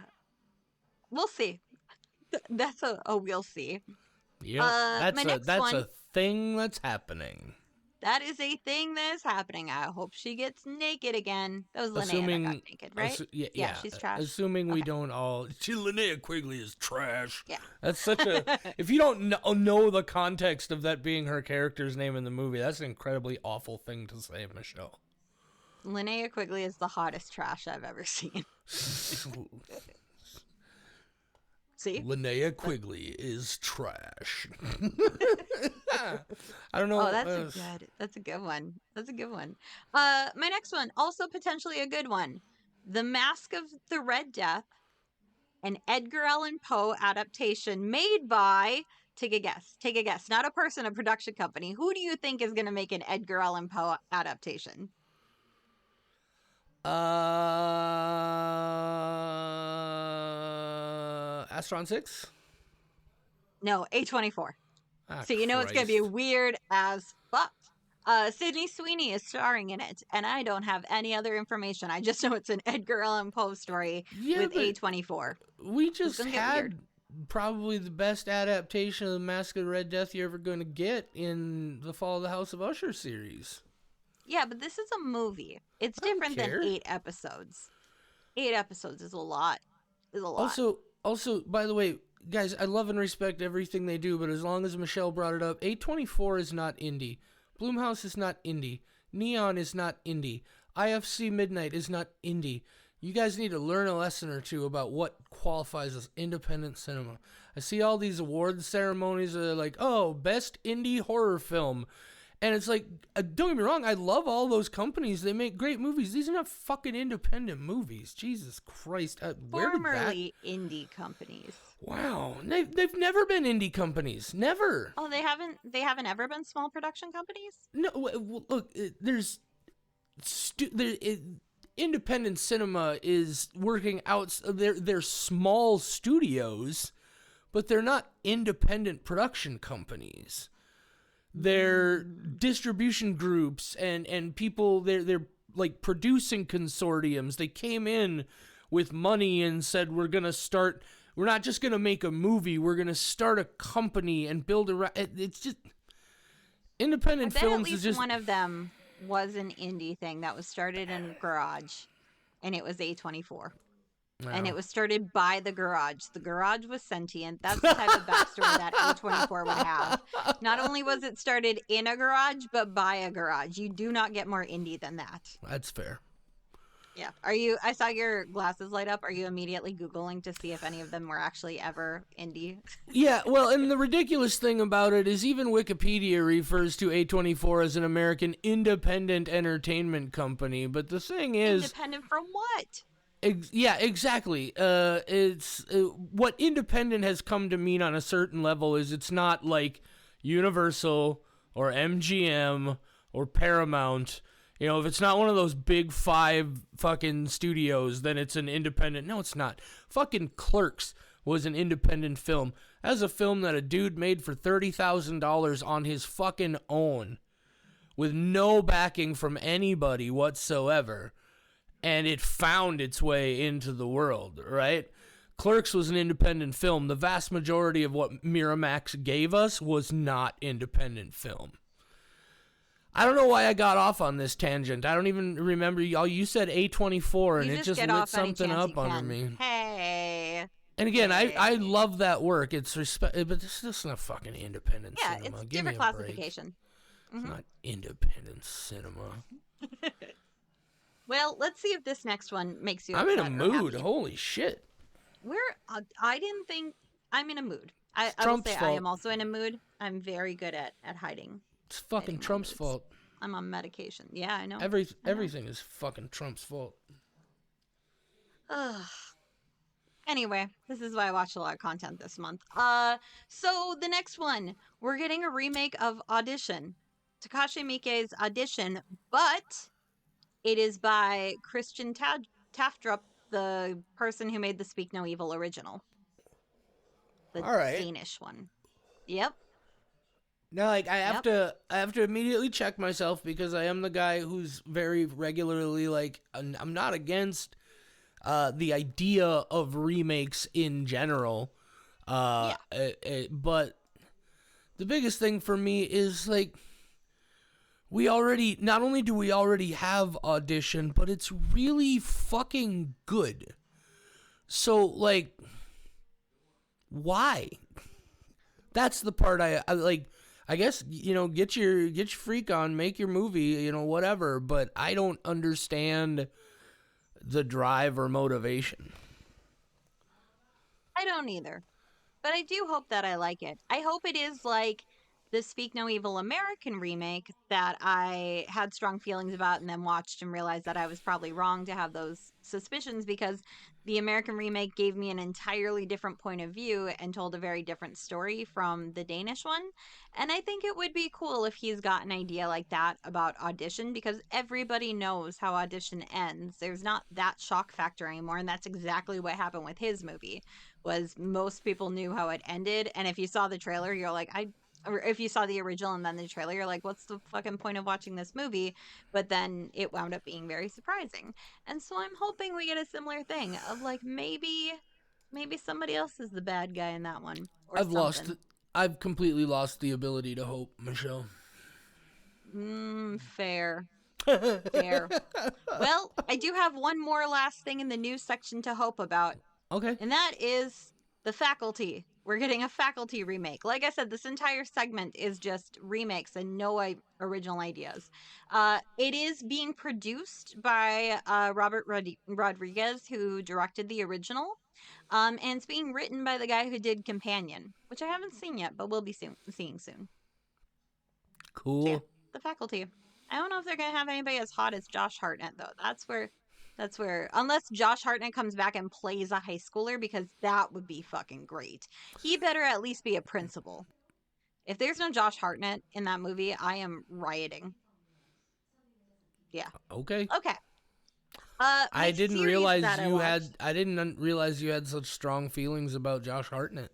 we'll see. That's a we'll see. yep, My that's a next that's one, a thing that's happening. that is a thing that is happening. I hope she gets naked again. That was Linnea that got Assuming, naked, right? yeah, Yeah, yeah. she's trash. Assuming we Okay. don't all. Linnea Quigley is trash. Yeah. That's such a. If you don't know the context of that being her character's name in the movie, that's an incredibly awful thing to say, Michelle. Linnea Quigley is the hottest trash I've ever seen. See? Linnea Quigley is trash. I don't know. Oh, that's a good one. That's a good one. My next one, also potentially a good one. The Mask of the Red Death, an Edgar Allan Poe adaptation made by, take a guess. Take a guess. Not a person, a production company. Who do you think is going to make an Edgar Allan Poe adaptation? Astron 6? No, A24. Ah, So you know it's going to be Christ. weird as fuck. Sydney Sweeney is starring in it, and I don't have any other information. I just know it's an Edgar Allan Poe story Yeah, with but A24. we It's just gonna get had weird. probably the best adaptation of the Mask of the Red Death you're ever going to get in the Fall of the House of Usher series. Yeah, but this is a movie. It's I don't different than care. 8 episodes. 8 episodes is a lot. Is a lot. Also, by the way, guys, I love and respect everything they do, but as long as Michelle brought it up, A24 is not indie. Bloomhouse is not indie. Neon is not indie. IFC Midnight is not indie. You guys need to learn a lesson or two about what qualifies as independent cinema. I see all these award ceremonies that are like, oh, best indie horror film. And it's like, don't get me wrong, I love all those companies. They make great movies. These are not fucking independent movies. Jesus Christ. Where did that... Formerly indie companies. Wow. They've never been indie companies. Never. Oh, they haven't. They haven't ever been small production companies. No, look, there's... independent cinema is working out... They're small studios, but they're not independent production companies. They're distribution groups and people, they're like producing consortiums. They came in with money and said, we're not just gonna make a movie, we're gonna start a company and build it's just independent I bet films at is least just... one of them was an indie thing that was started in a garage, and it was A24. And it was started by the garage. The garage was sentient. That's the type of backstory that A24 would have. Not only was it started in a garage, but by a garage. You do not get more indie than that. That's fair. Yeah. I saw your glasses light up. Are you immediately Googling to see if any of them were actually ever indie? Yeah, well, and the ridiculous thing about it is even Wikipedia refers to A24 as an American independent entertainment company. But the thing is... Independent from what? Yeah, exactly. It's what independent has come to mean on a certain level is it's not like Universal or MGM or Paramount. You know, if it's not one of those big five fucking studios, then it's an independent. No, it's not. Fucking Clerks was an independent film. That's a film that a dude made for $30,000 on his fucking own with no backing from anybody whatsoever. And it found its way into the world, right? Clerks was an independent film. The vast majority of what Miramax gave us was not independent film. I don't know why I got off on this tangent. I don't even remember. You said A24, and it just lit something up under me. Hey. And again, I love that work. It's respect, but this is not fucking independent cinema. Yeah, it's Give me different a break. classification. It's not independent cinema. Well, let's see if this next one makes you I'm in a upset or mood. happy. Holy shit. I didn't think I'm in a mood. I will Trump's say fault. I am also in a mood. I'm very good at hiding. It's fucking Hiding my Trump's moods. fault. I'm on medication. Yeah, I know. Everything is fucking Trump's fault. Ugh. Anyway, this is why I watched a lot of content this month. So the next one, we're getting a remake of Audition. Takashi Miike's Audition, but it is by Christian Taftrup, the person who made the Speak No Evil original, the All right. Danish one. Yep, Now, like, yep. I have to immediately check myself because I am the guy who's very regularly like, I'm not against the idea of remakes in general, Yeah. but the biggest thing for me is like, we already, not only do we already have Audition, but it's really fucking good. So like, why? That's the part I like. I guess, get your freak on, make your movie, whatever. But I don't understand the drive or motivation. I don't either. But I do hope that I like it. I hope it is like the Speak No Evil American remake that I had strong feelings about and then watched and realized that I was probably wrong to have those suspicions because the American remake gave me an entirely different point of view and told a very different story from the Danish one. And I think it would be cool if he's got an idea like that about Audition because everybody knows how Audition ends. There's not that shock factor anymore. And that's exactly what happened with his movie was most people knew how it ended. And if you saw the trailer, you're like, or if you saw the original and then the trailer, you're like, what's the fucking point of watching this movie? But then it wound up being very surprising. And so I'm hoping we get a similar thing of like maybe somebody else is the bad guy in that one or I've lost. something. I've completely lost the ability to hope, Michelle. Fair. Fair. Well, I do have one more last thing in the news section to hope about. Okay. And that is The Faculty. We're getting a Faculty remake. Like I said, this entire segment is just remakes and no original ideas. It is being produced by Robert Rodriguez, who directed the original. And it's being written by the guy who did Companion, which I haven't seen yet, but we'll be seeing soon. So yeah, Cool. The Faculty. I don't know if they're gonna have anybody as hot as Josh Hartnett though. That's where unless Josh Hartnett comes back and plays a high schooler because that would be fucking great. He better at least be a principal. If there's no Josh Hartnett in that movie, I am rioting. Yeah. Okay. Okay. I My didn't series realize that I you watched. had. I didn't realize you had such strong feelings about Josh Hartnett.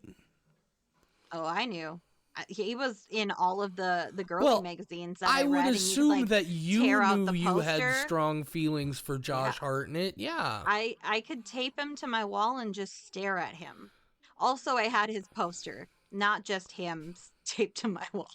Oh, I knew. He was in all of the girly Well, magazines that I I would read, and you could assume like that you tear out knew the you had poster. strong feelings for Yeah. Josh Hartnett. Yeah. I could tape him to my wall and just stare at him. Also, I had his poster, not just him taped to my wall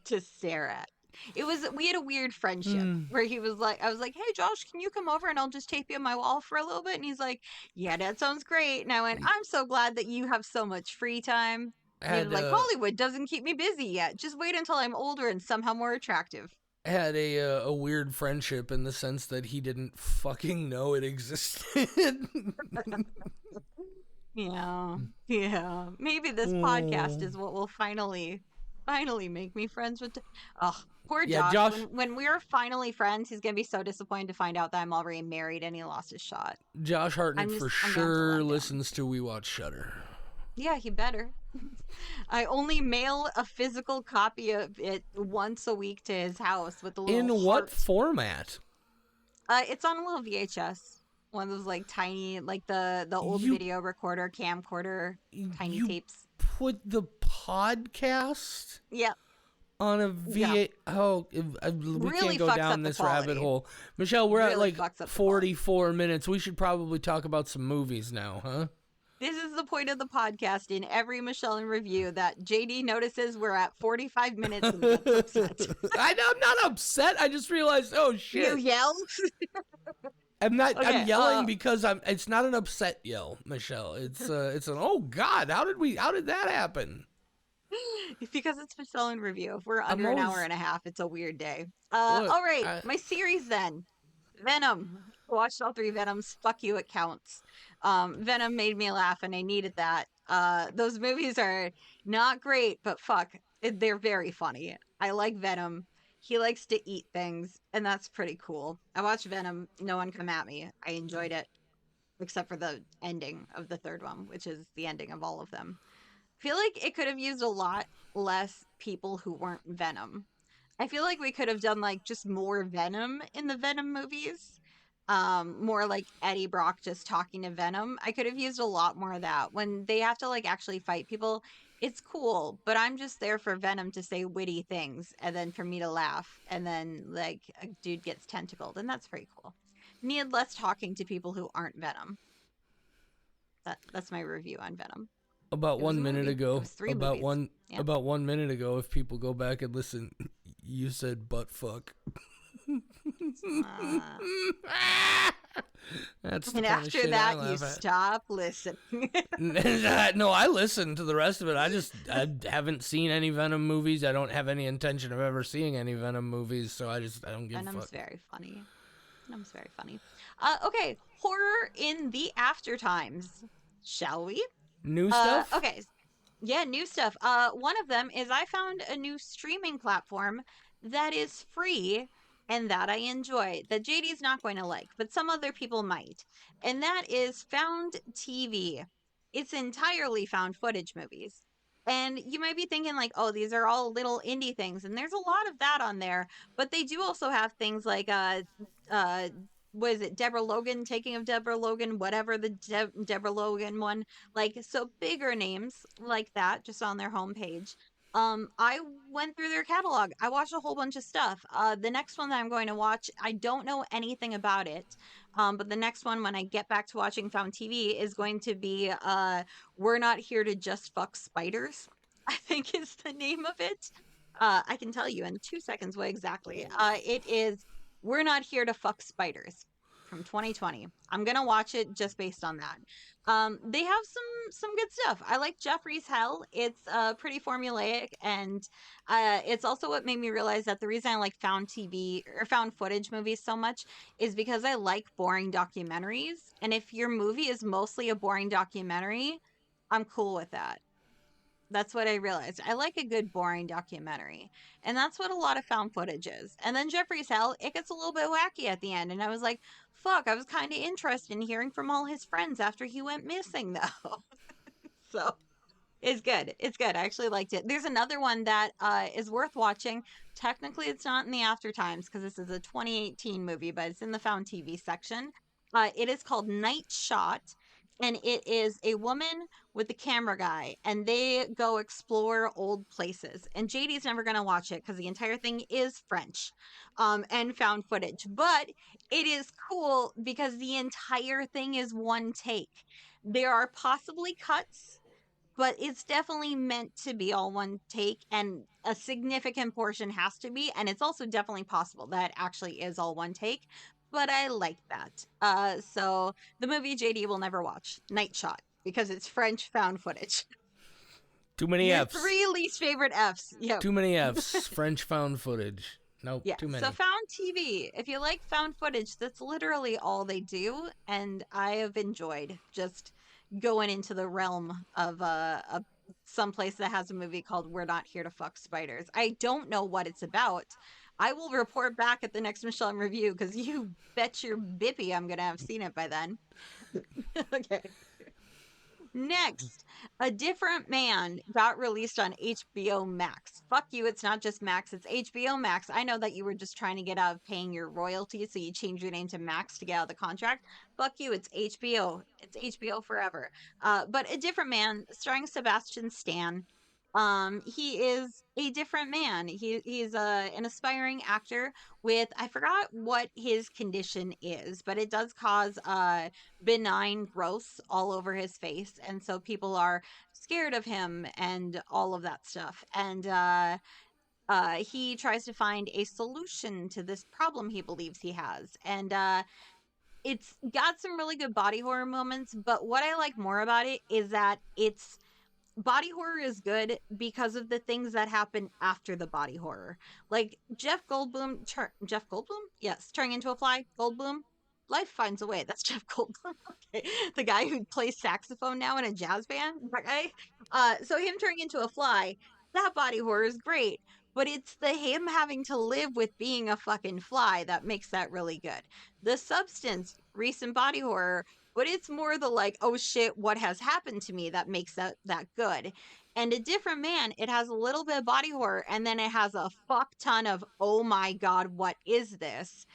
to stare at. We had a weird friendship Hmm. where he was like, I was like, hey, Josh, can you come over and I'll just tape you on my wall for a little bit? And he's like, yeah, that sounds great. And I went, I'm so glad that you have so much free time. And he was Had like, Hollywood doesn't keep me busy yet. Just wait until I'm older and somehow more attractive. had a weird friendship in the sense that he didn't fucking know it existed. Yeah. Yeah. Maybe this podcast Oh. is what will finally make me friends with oh, poor Yeah, Josh. Josh When we're finally friends, he's gonna be so disappointed to find out that I'm already married and he lost his shot. Josh Hartnett for I'm gonna have to let sure him down. listens to We Watch Shutter. Yeah, he better. I only mail a physical copy of it once a week to his house with a little In what heart. format? It's on a little VHS. One of those like tiny, like the old You video recorder, camcorder, tiny you tapes. put the podcast Yep. on a Yep. VA. Oh, we Really can't go fucks down up the this rabbit quality. hole. Michelle, we're at Really like fucks up the quality. 44 minutes. We should probably talk about some movies now, huh? This is the point of the podcast in every Michelin review that JD notices we're at 45 minutes and gets upset. I'm not upset. I just realized, oh You shit. yell? I'm not. Okay, I'm yelling because I'm. It's not an upset yell, Michelle. It's an. Oh God! How did that happen? because it's Michelin review. If we're I'm under an hour always and a half, it's a weird day. look. All right, my series then. Venom. I watched all three Venoms. Fuck you, it counts. Venom made me laugh, and I needed that. Those movies are not great, but fuck, they're very funny. I like Venom. He likes to eat things, and that's pretty cool. I watched Venom. No one come at me. I enjoyed it, except for the ending of the third one, which is the ending of all of them. I feel like it could have used a lot less people who weren't Venom. I feel like we could have done like just more Venom in the Venom movies. More like Eddie Brock just talking to Venom. I could have used a lot more of that. When they have to like actually fight people, it's cool, but I'm just there for Venom to say witty things and then for me to laugh and then like a dude gets tentacled and that's pretty cool. Need less talking to people who aren't Venom. That's my review on Venom. About It was a 1 minute movie. It ago, was three movies. Yeah. about 1 minute ago, if people go back and listen, you said butt fuck. Uh, That's the and kind of after shit I that, you laugh at. stop listening. No, I listened to the rest of it. I haven't seen any Venom movies. I don't have any intention of ever seeing any Venom movies, so I don't give a Venom's fuck. very funny. Venom's very funny. Okay, horror in the after times. Shall we? New stuff? Okay. Yeah, new stuff. One of them is I found a new streaming platform that is free and that I enjoy, that JD's not going to like, but some other people might. And that is Found TV. It's entirely found footage movies. And you might be thinking like, oh, these are all little indie things, and there's a lot of that on there, but they do also have things like uh what is it, Deborah Logan, Taking of Deborah Logan, whatever the Deborah Logan one, like, so bigger names like that just on their homepage. I went through their catalog. I watched a whole bunch of stuff. The next one that I'm going to watch, I don't know anything about it. But the next one, when I get back to watching Found TV, is going to be We're Not Here to Just Fuck Spiders, I think is the name of it. I can tell you in 2 seconds what exactly. It is We're Not Here to Fuck Spiders from 2020. I'm gonna watch it just based on that. They have some good stuff. I like Jeffrey's Hell. It's pretty formulaic, and it's also what made me realize that the reason I like found TV or found footage movies so much is because I like boring documentaries. And if your movie is mostly a boring documentary, I'm cool with that. That's what I realized. I like a good boring documentary. And that's what a lot of found footage is. And then Jeffrey's Hell, it gets a little bit wacky at the end. And I was like, fuck, I was kind of interested in hearing from all his friends after he went missing, though. So it's good. It's good. I actually liked it. There's another one that is worth watching. Technically, it's not in the after times because this is a 2018 movie, but it's in the found TV section. It is called Night Shot, and it is a woman with the camera guy, and they go explore old places. And JD's never going to watch it because the entire thing is French and found footage. But it is cool because the entire thing is one take. There are possibly cuts, but it's definitely meant to be all one take, and a significant portion has to be, and it's also definitely possible that actually is all one take, but I like that. So the movie JD will never watch, Night Shot, because it's French found footage. Too many Your F's. three least favorite F's. Yep. Too many F's. French found footage. Nope, Yeah, too many. so found TV. If you like found footage, that's literally all they do, and I have enjoyed just going into the realm of a someplace that has a movie called We're Not Here to Fuck Spiders. I don't know what it's about. I will report back at the next Michelle review because you bet your bippy I'm gonna have seen it by then. Okay. Next, A Different Man got released on HBO Max. Fuck you, it's not just Max, it's HBO Max. I know that you were just trying to get out of paying your royalties, so you changed your name to Max to get out of the contract. Fuck you, it's HBO. It's HBO forever. But A Different Man, starring Sebastian Stan. He is a different man. He's an aspiring actor with, I forgot what his condition is, but it does cause benign growths all over his face, and so people are scared of him and all of that stuff. And he tries to find a solution to this problem he believes he has, and it's got some really good body horror moments. But what I like more about it is that it's body horror is good because of the things that happen after the body horror. Like Jeff Goldblum? Yes, turning into a fly. Goldblum. Life finds a way. That's Jeff Goldblum. Okay. The guy who plays saxophone now in a jazz band. That guy. So him turning into a fly, that body horror is great. But it's the him having to live with being a fucking fly that makes that really good. The substance, recent body horror, but it's more the like, oh shit, what has happened to me that makes that good. And A Different Man, it has a little bit of body horror, and then it has a fuck ton of, oh my god, what is this?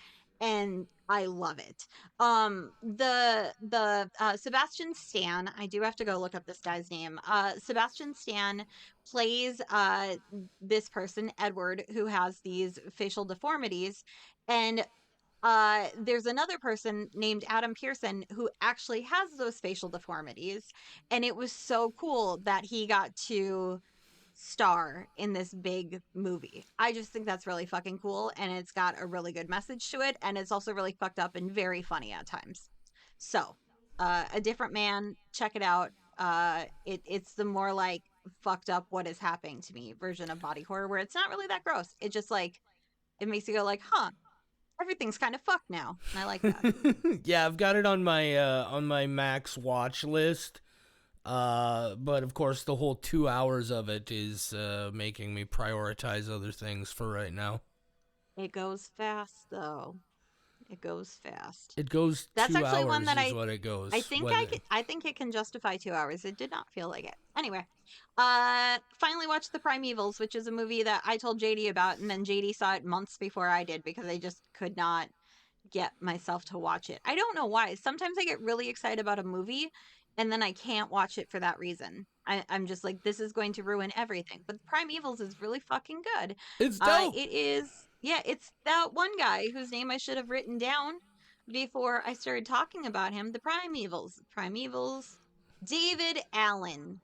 And I love it. The Sebastian Stan, I do have to go look up this guy's name. Sebastian Stan plays this person, Edward, who has these facial deformities. And there's another person named Adam Pearson who actually has those facial deformities. And it was so cool that he got to star in this big movie. I just think that's really fucking cool. And it's got a really good message to it. And it's also really fucked up and very funny at times. So, A Different Man, check it out. It's the more like fucked up what is happening to me version of body horror, where it's not really that gross. It just like, it makes you go like, huh, everything's kind of fucked now. And I like that. Yeah, I've got it on my Max watch list. But of course, the whole 2 hours of it is making me prioritize other things for right now. It goes fast though. It goes fast. It goes That's two actually one hours that is what it I goes. think Whether I think it can justify 2 hours. It did not feel like it. Anyway, finally watched The Primevals, which is a movie that I told JD about, and then JD saw it months before I did because I just could not get myself to watch it. I don't know why. Sometimes I get really excited about a movie and then I can't watch it for that reason. I'm just like, this is going to ruin everything. But Primevals is really fucking good. it's dope. It is, yeah, it's that one guy whose name I should have written down before I started talking about him. The Primevals, David Allen.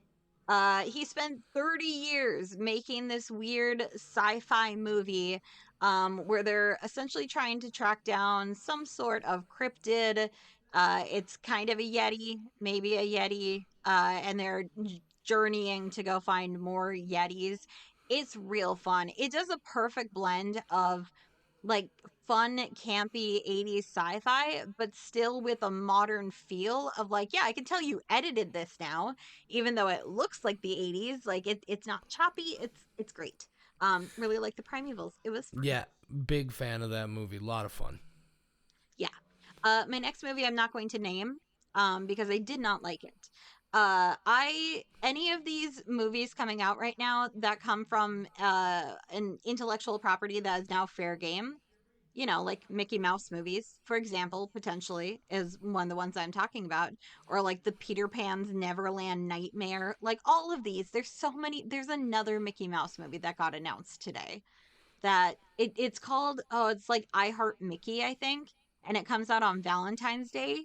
He spent 30 years making this weird sci-fi movie where they're essentially trying to track down some sort of cryptid. It's kind of a Yeti, maybe a Yeti, and they're journeying to go find more Yetis. It's real fun. It does a perfect blend of like fun, campy 80s sci-fi, but still with a modern feel of like, yeah, I can tell you edited this now, even though it looks like the 80s. Like it's not choppy. It's great. Really like the Primevals. It was fun. Yeah, big fan of that movie. A lot of fun. Yeah. My next movie I'm not going to name because I did not like it. I any of these movies coming out right now that come from an intellectual property that is now fair game, you know, like Mickey Mouse movies, for example, potentially is one of the ones I'm talking about, or like the Peter Pan's Neverland Nightmare, like all of these. There's so many. There's another Mickey Mouse movie that got announced today that it's called, oh, it's like I Heart Mickey, I think, and it comes out on Valentine's Day,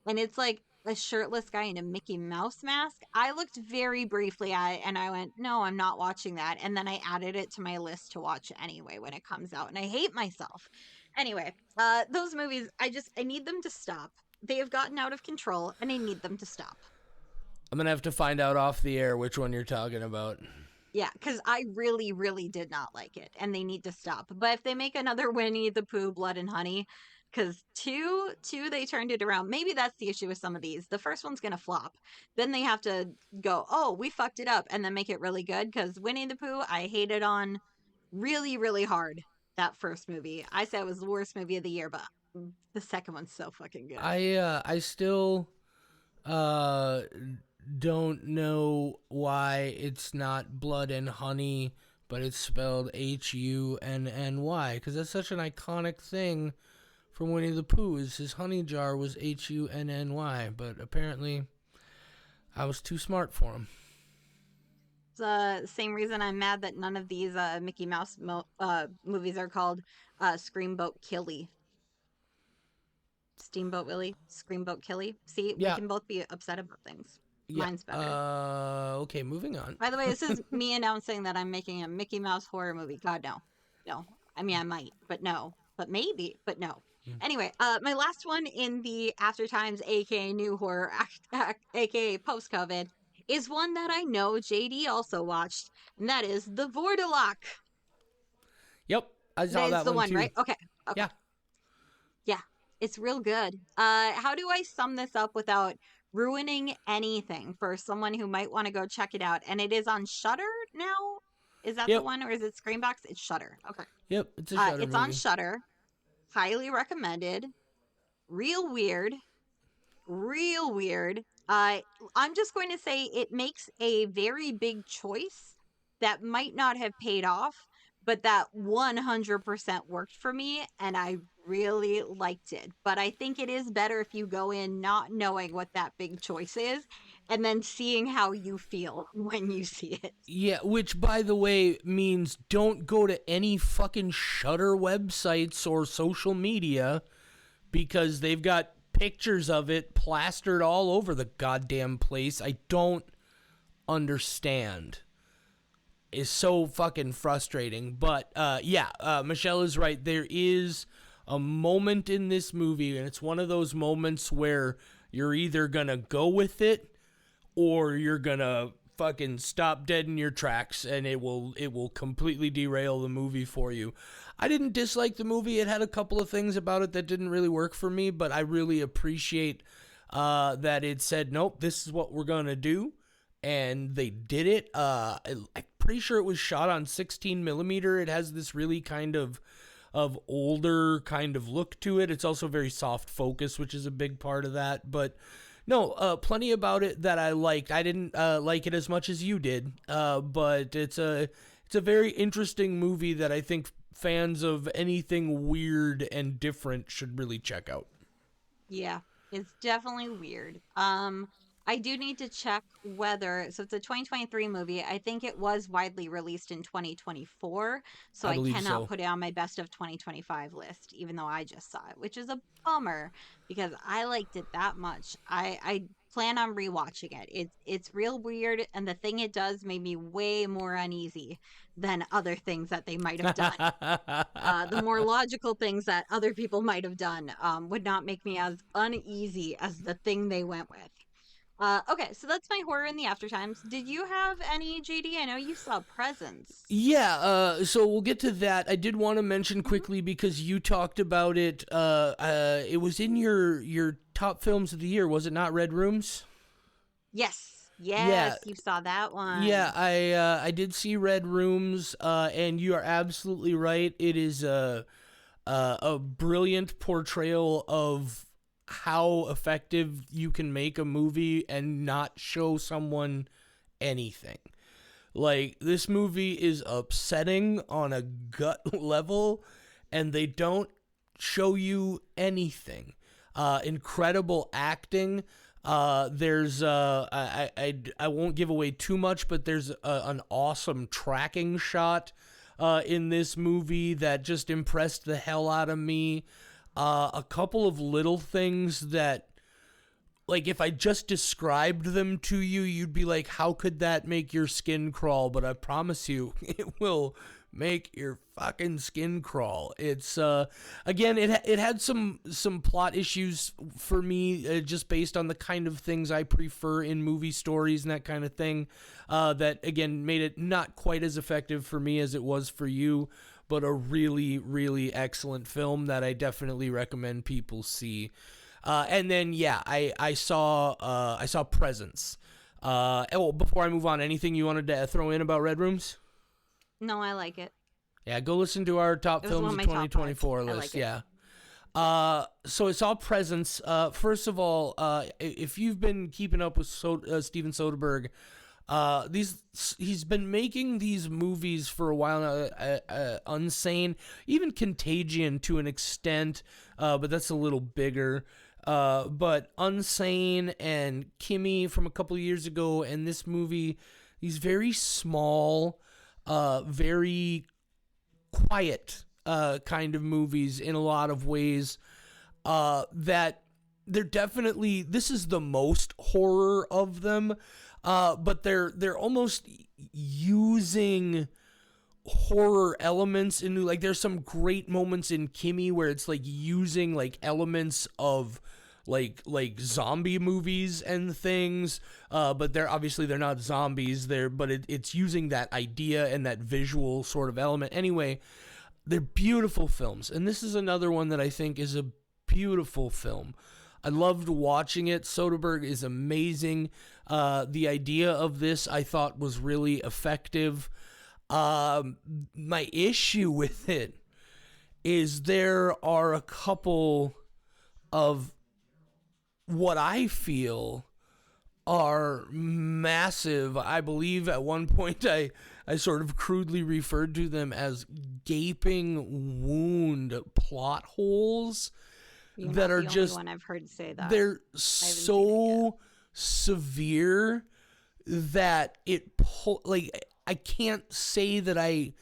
and it's like a shirtless guy in a Mickey Mouse mask. I looked very briefly at it and I went, no, I'm not watching that. And then I added it to my list to watch anyway when it comes out, and I hate myself. Anyway, those movies, I need them to stop. They have gotten out of control and I need them to stop. I'm gonna have to find out off the air which one you're talking about. Yeah, because I really, really did not like it, and they need to stop. But if they make another Winnie the Pooh, Blood and Honey, because two, they turned it around. Maybe that's the issue with some of these. The first one's gonna flop. Then they have to go, oh, we fucked it up, and then make it really good. Because Winnie the Pooh, I hated on really, really hard that first movie. I said it was the worst movie of the year, but the second one's so fucking good. I still uh don't know why it's not blood and honey, but it's spelled Hunny, because that's such an iconic thing from Winnie the Pooh. Is his honey jar was Hunny, but apparently I was too smart for him. The same reason I'm mad that none of these Mickey Mouse movies are called Screamboat Killy. Steamboat Willie, Screamboat Killy. See, we Yeah, can both be upset about things. yeah. Mine's better. Okay, moving on. By the way, this is me announcing that I'm making a Mickey Mouse horror movie. God, no. No. I mean, I might, but no. But maybe, but no. Anyway, my last one in the After Times, aka New Horror, aka Post COVID, is one that I know JD also watched, and that is The Vordelok. Yep, I That saw is that the one one, too. right? Okay. Okay. Yeah. Yeah, it's real good. How do I sum this up without ruining anything for someone who might want to go check it out? And it is on Shutter now. Is that the Yep. one, or is it Screenbox? It's Shutter. Okay. Yep. It's a Shutter It's on movie. Shutter. Highly recommended. Real weird. Real weird. Uh, I'm just going to say it makes a very big choice that might not have paid off, but that 100% worked for me and I really liked it. But I think it is better if you go in not knowing what that big choice is and then seeing how you feel when you see it. Yeah, which by the way means don't go to any fucking Shutter websites or social media because they've got pictures of it plastered all over the goddamn place. I don't understand. It's so fucking frustrating. But Michelle is right. There is a moment in this movie, and it's one of those moments where you're either gonna go with it or you're gonna fucking stop dead in your tracks, and it will completely derail the movie for you. I didn't dislike the movie. It had a couple of things about it that didn't really work for me, but I really appreciate that it said, nope, this is what we're gonna do, and they did it. I'm pretty sure it was shot on 16 millimeter. It has this really kind of older kind of look to it. It's also very soft focus, which is a big part of that. But no, plenty about it that I liked. I didn't like it as much as you did, but it's a very interesting movie that I think fans of anything weird and different should really check out. Yeah, it's definitely weird. I do need to check whether, so it's a 2023 movie. I think it was widely released in 2024, so I I believe cannot so. put it on my best of 2025 list, even though I just saw it, which is a bummer because I liked it that much. I plan on rewatching it. It's real weird, and the thing it does made me way more uneasy than other things that they might have done. The more logical things that other people might have done would not make me as uneasy as the thing they went with. Okay, so that's my horror in the after times. Did you have any, JD? I know you saw Presence. Yeah, so we'll get to that. I did want to mention Hmm. quickly because you talked about it. It was in your top films of the year, was it not? Red Rooms. Yes, Yeah, yes, you saw that yeah. one. I did see Red Rooms, and you are absolutely right. It is a brilliant portrayal of how effective you can make a movie and not show someone anything. Like, this movie is upsetting on a gut level, and they don't show you anything. Incredible acting. I won't give away too much, but there's an awesome tracking shot in this movie that just impressed the hell out of me. A couple of little things that, like, if I just described them to you, you'd be like, how could that make your skin crawl? But I promise you, it will make your fucking skin crawl. It's again, it had some plot issues for me, just based on the kind of things I prefer in movie stories and that kind of thing, that again made it not quite as effective for me as it was for you, but a really, really excellent film that I definitely recommend people see. And then yeah, I saw Presence. Before I move on, anything you wanted to throw in about Red Rooms? No, I like it. Yeah, go listen to our top It was one films of of my top five. 2024 I list. like it. Yeah. So I saw Presence. First of all, if you've been keeping up with Steven Soderbergh, he's been making these movies for a while now. Unsane, even Contagion to an extent, but that's a little bigger. But Unsane and Kimmy from a couple of years ago, and this movie, these very small, very quiet kind of movies in a lot of ways, that they're definitely, this is the most horror of them, but they're almost using horror elements into, like, there's some great moments in Kimmy where it's like using like elements of like zombie movies and things, but they're not zombies there, but it's using that idea and that visual sort of element. Anyway, they're beautiful films, and this is another one that I think is a beautiful film. I loved watching it. Soderbergh is amazing. The idea of this I thought was really effective. My issue with it is there are a couple of what I feel are massive. I believe at one point I sort of crudely referred to them as gaping wound plot holes You're that not are the only just, one I've heard say that. they're I haven't seen it yet. so severe that like, I can't say that I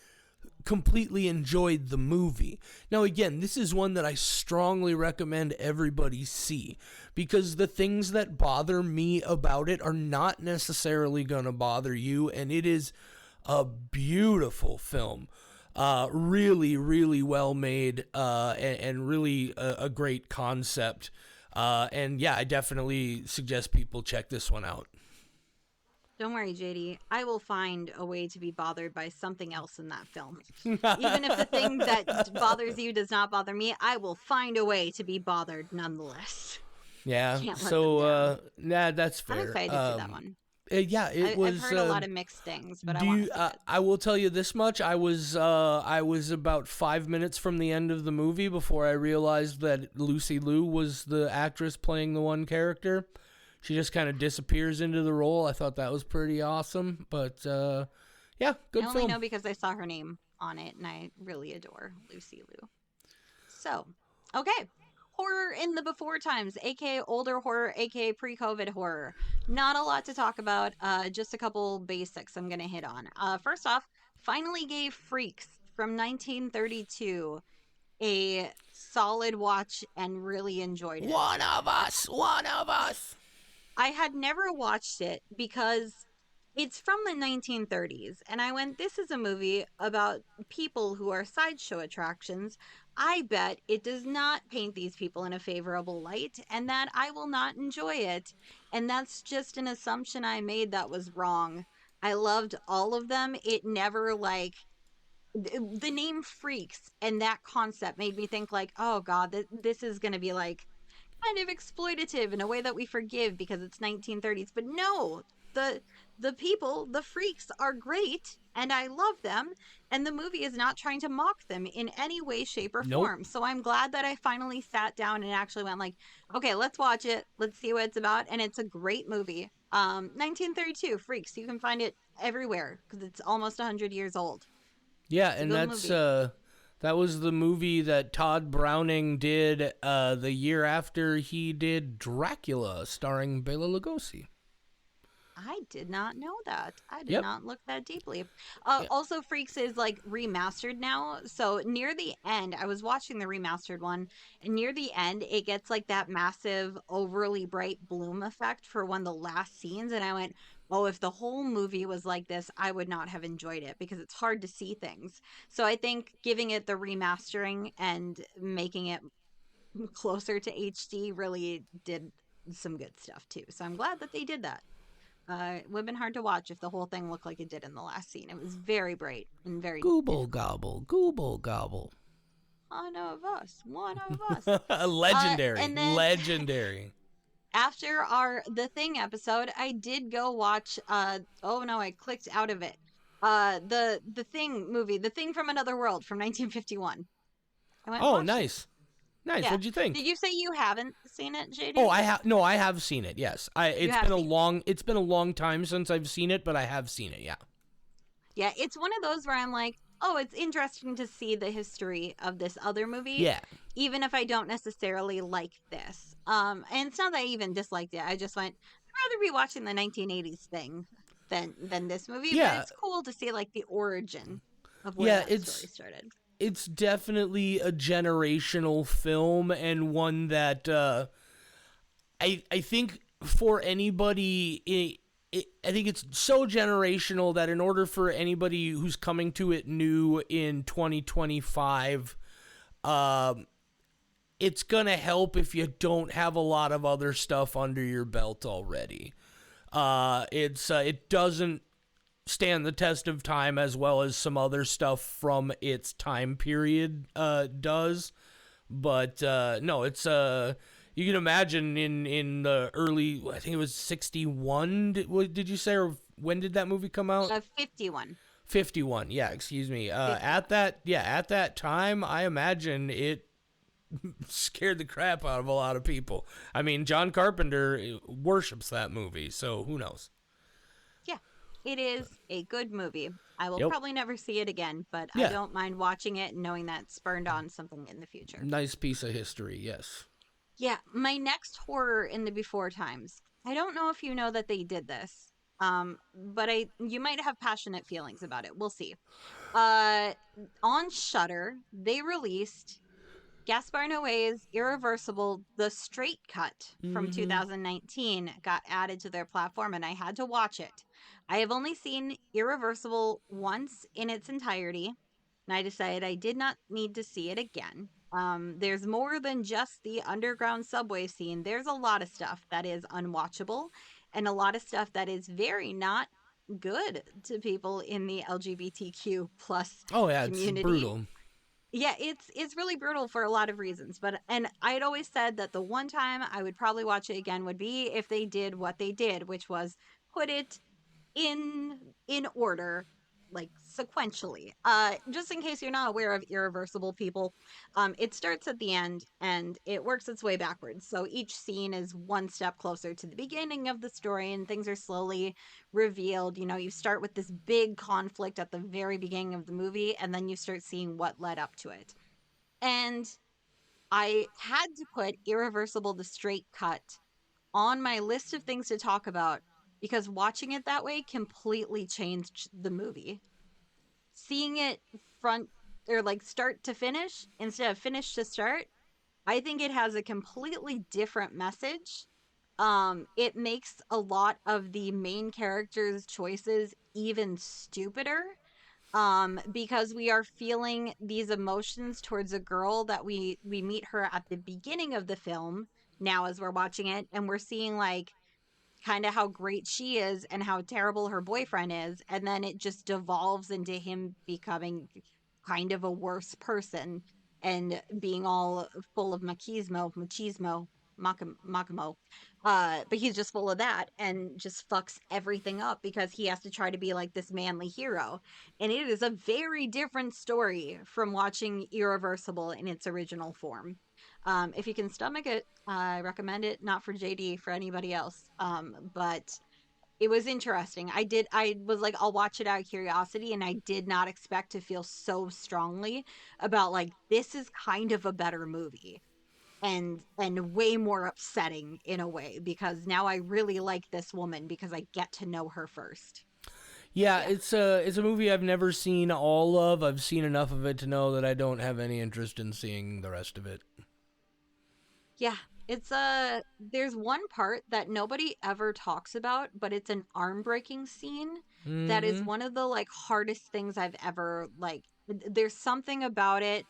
completely enjoyed the movie. Now, again, this is one that I strongly recommend everybody see, because the things that bother me about it are not necessarily going to bother you, and it is a beautiful film. Really, really well made, and really a great concept. And yeah, I definitely suggest people check this one out. Don't worry, JD. I will find a way to be bothered by something else in that film. Even if the thing that bothers you does not bother me, I will find a way to be bothered nonetheless. Yeah, Can't let them so down. yeah, that's I'm fair. excited to see that one. Yeah, it I've was. heard a lot of mixed things, but I Do want you? to see it. I will tell you this much. I was about 5 minutes from the end of the movie before I realized that Lucy Liu was the actress playing the one character. She just kind of disappears into the role. I thought that was pretty awesome. But yeah, good I only film. know because I saw her name on it, and I really adore Lucy Liu. So, okay. Horror in the before times, aka older horror, aka pre COVID horror. Not a lot to talk about, just a couple basics I'm going to hit on. First off, finally gave Freaks from 1932 a solid watch and really enjoyed it. One of us. One of us. I had never watched it because it's from the 1930s. And I went, this is a movie about people who are sideshow attractions. I bet it does not paint these people in a favorable light and that I will not enjoy it. And that's just an assumption I made that was wrong. I loved all of them. It never like the name Freaks and that concept made me think like, oh God, this is going to be like kind of exploitative in a way that we forgive because it's 1930s. But no, the the people, the freaks are great and I love them, and the movie is not trying to mock them in any way, shape, or Nope. form. So I'm glad that I finally sat down and actually went like, okay, let's watch it. Let's see what it's about. And it's a great movie. 1932 Freaks. You can find it everywhere because it's almost 100 years old. Yeah, It's a and good that's movie. that was the movie that Todd Browning did the year after he did Dracula, starring Bela Lugosi. I did not know that. I did Yep. not look that deeply. Yeah. Also, Freaks is like remastered now. So near the end, I was watching the remastered one, and near the end, it gets like that massive, overly bright bloom effect for one of the last scenes. And I went, oh, if the whole movie was like this, I would not have enjoyed it because it's hard to see things. So I think giving it the remastering and making it closer to HD really did some good stuff too. So I'm glad that they did that. It would have been hard to watch if the whole thing looked like it did in the last scene. It was very bright and very Gooble difficult. gobble, gooble gobble. One of us, one of us. Legendary, And then legendary. after our The Thing episode, I did go watch. Oh no, I clicked out of it. The Thing movie, The Thing from Another World from 1951. I went and Oh, watched it. nice, nice. Yeah. What'd you Did think? you say you haven't seen it, Oh, JD? I have no, I have seen it. Yes, You It's have been a seen it. long, it's been a long time since I've seen it, but I have seen it. Yeah. Yeah, it's one of those where I'm like, oh, it's interesting to see the history of this other movie, Yeah. even if I don't necessarily like this. And it's not that I even disliked it. I just went, I'd rather be watching the 1980s thing than this movie, but Yeah. it's cool to see like the origin of where Yeah. that story started. It's definitely a generational film, and one that I think for anybody, I think it's so generational that in order for anybody who's coming to it new in 2025, it's gonna help if you don't have a lot of other stuff under your belt already. It doesn't stand the test of time as well as some other stuff from its time period does. But no, it's you can imagine in the early, I think it was 61. Did you say, or when did that movie come out? 51. 51. Yeah, excuse me. 51. At that time, I imagine it scared the crap out of a lot of people. I mean, John Carpenter worships that movie, so who knows? Yeah, it is a good movie. I will Yep. probably never see it again, but I Yeah. don't mind watching it and knowing that it spurned on something in the future. Nice piece of history, yes. Yeah, my next horror in the before times. I don't know if you know that they did this. But I you might have passionate feelings about it. We'll see. Uh on Shudder, they released Gaspar Noé's Irreversible, the straight cut from Mm-hmm. 2019 got added to their platform and I had to watch it. I have only seen Irreversible once in its entirety and I decided I did not need to see it again. There's more than just the underground subway scene. There's a lot of stuff that is unwatchable and a lot of stuff that is very not good to people in the LGBTQ plus Oh yeah, it's community. brutal. Yeah, it's really brutal for a lot of reasons, but and I had always said that the one time I would probably watch it again would be if they did what they did, which was put it in order, like sequentially. Just in case you're not aware of Irreversible, people, it starts at the end and it works its way backwards. So each scene is one step closer to the beginning of the story and things are slowly revealed. You know, you start with this big conflict at the very beginning of the movie and then you start seeing what led up to it. And I had to put Irreversible the straight cut on my list of things to talk about because watching it that way completely changed the movie. Seeing it front or like start to finish instead of finish to start, I think it has a completely different message. It makes a lot of the main characters' choices even stupider. Because we are feeling these emotions towards a girl that we meet her at the beginning of the film now as we're watching it, and we're seeing like kind of how great she is and how terrible her boyfriend is, and then it just devolves into him becoming kind of a worse person and being all full of machismo, but he's just full of that and just fucks everything up because he has to try to be like this manly hero. And it is a very different story from watching Irreversible in its original form. If you can stomach it, I recommend it. Not for JD, for anybody else. But it was interesting. I was like, I'll watch it out of curiosity, and I did not expect to feel so strongly about like this is kind of a better movie and way more upsetting in a way because now I really like this woman because I get to know her first. Yeah, Yeah. it's a movie I've never seen all of. I've seen enough of it to know that I don't have any interest in seeing the rest of it. Yeah, it's there's one part that nobody ever talks about, but it's an arm breaking scene that is Mm-hmm. one of the like hardest things I've ever like there's something about it.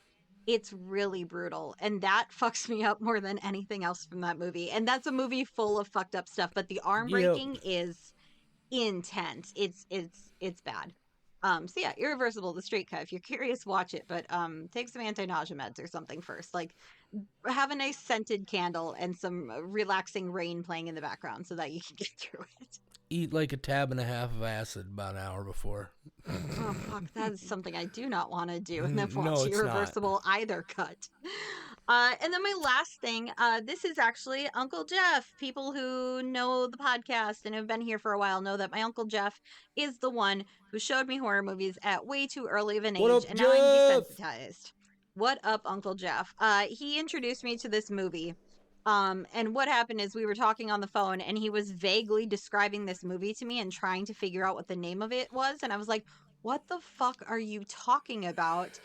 It's really brutal and that fucks me up more than anything else from that movie. And that's a movie full of fucked up stuff, but the arm Yep. breaking is intense. It's bad. So yeah, Irreversible, the straight cut. If you're curious, watch it, but take some anti-nausea meds or something first. Like have a nice scented candle and some relaxing rain playing in the background so that you can get through it. Eat like a tab and a half of acid about an hour before. Oh fuck, that is something I do not want to do and then No, watch it's not. Irreversible either cut. And then my last thing, this is actually Uncle Jeff. People who know the podcast and have been here for a while know that my Uncle Jeff is the one who showed me horror movies at way too early of an What age, up, and now I'm Jeff? desensitized. What up, Uncle Jeff? He introduced me to this movie. And what happened is we were talking on the phone and he was vaguely describing this movie to me and trying to figure out what the name of it was. And I was like, what the fuck are you talking about?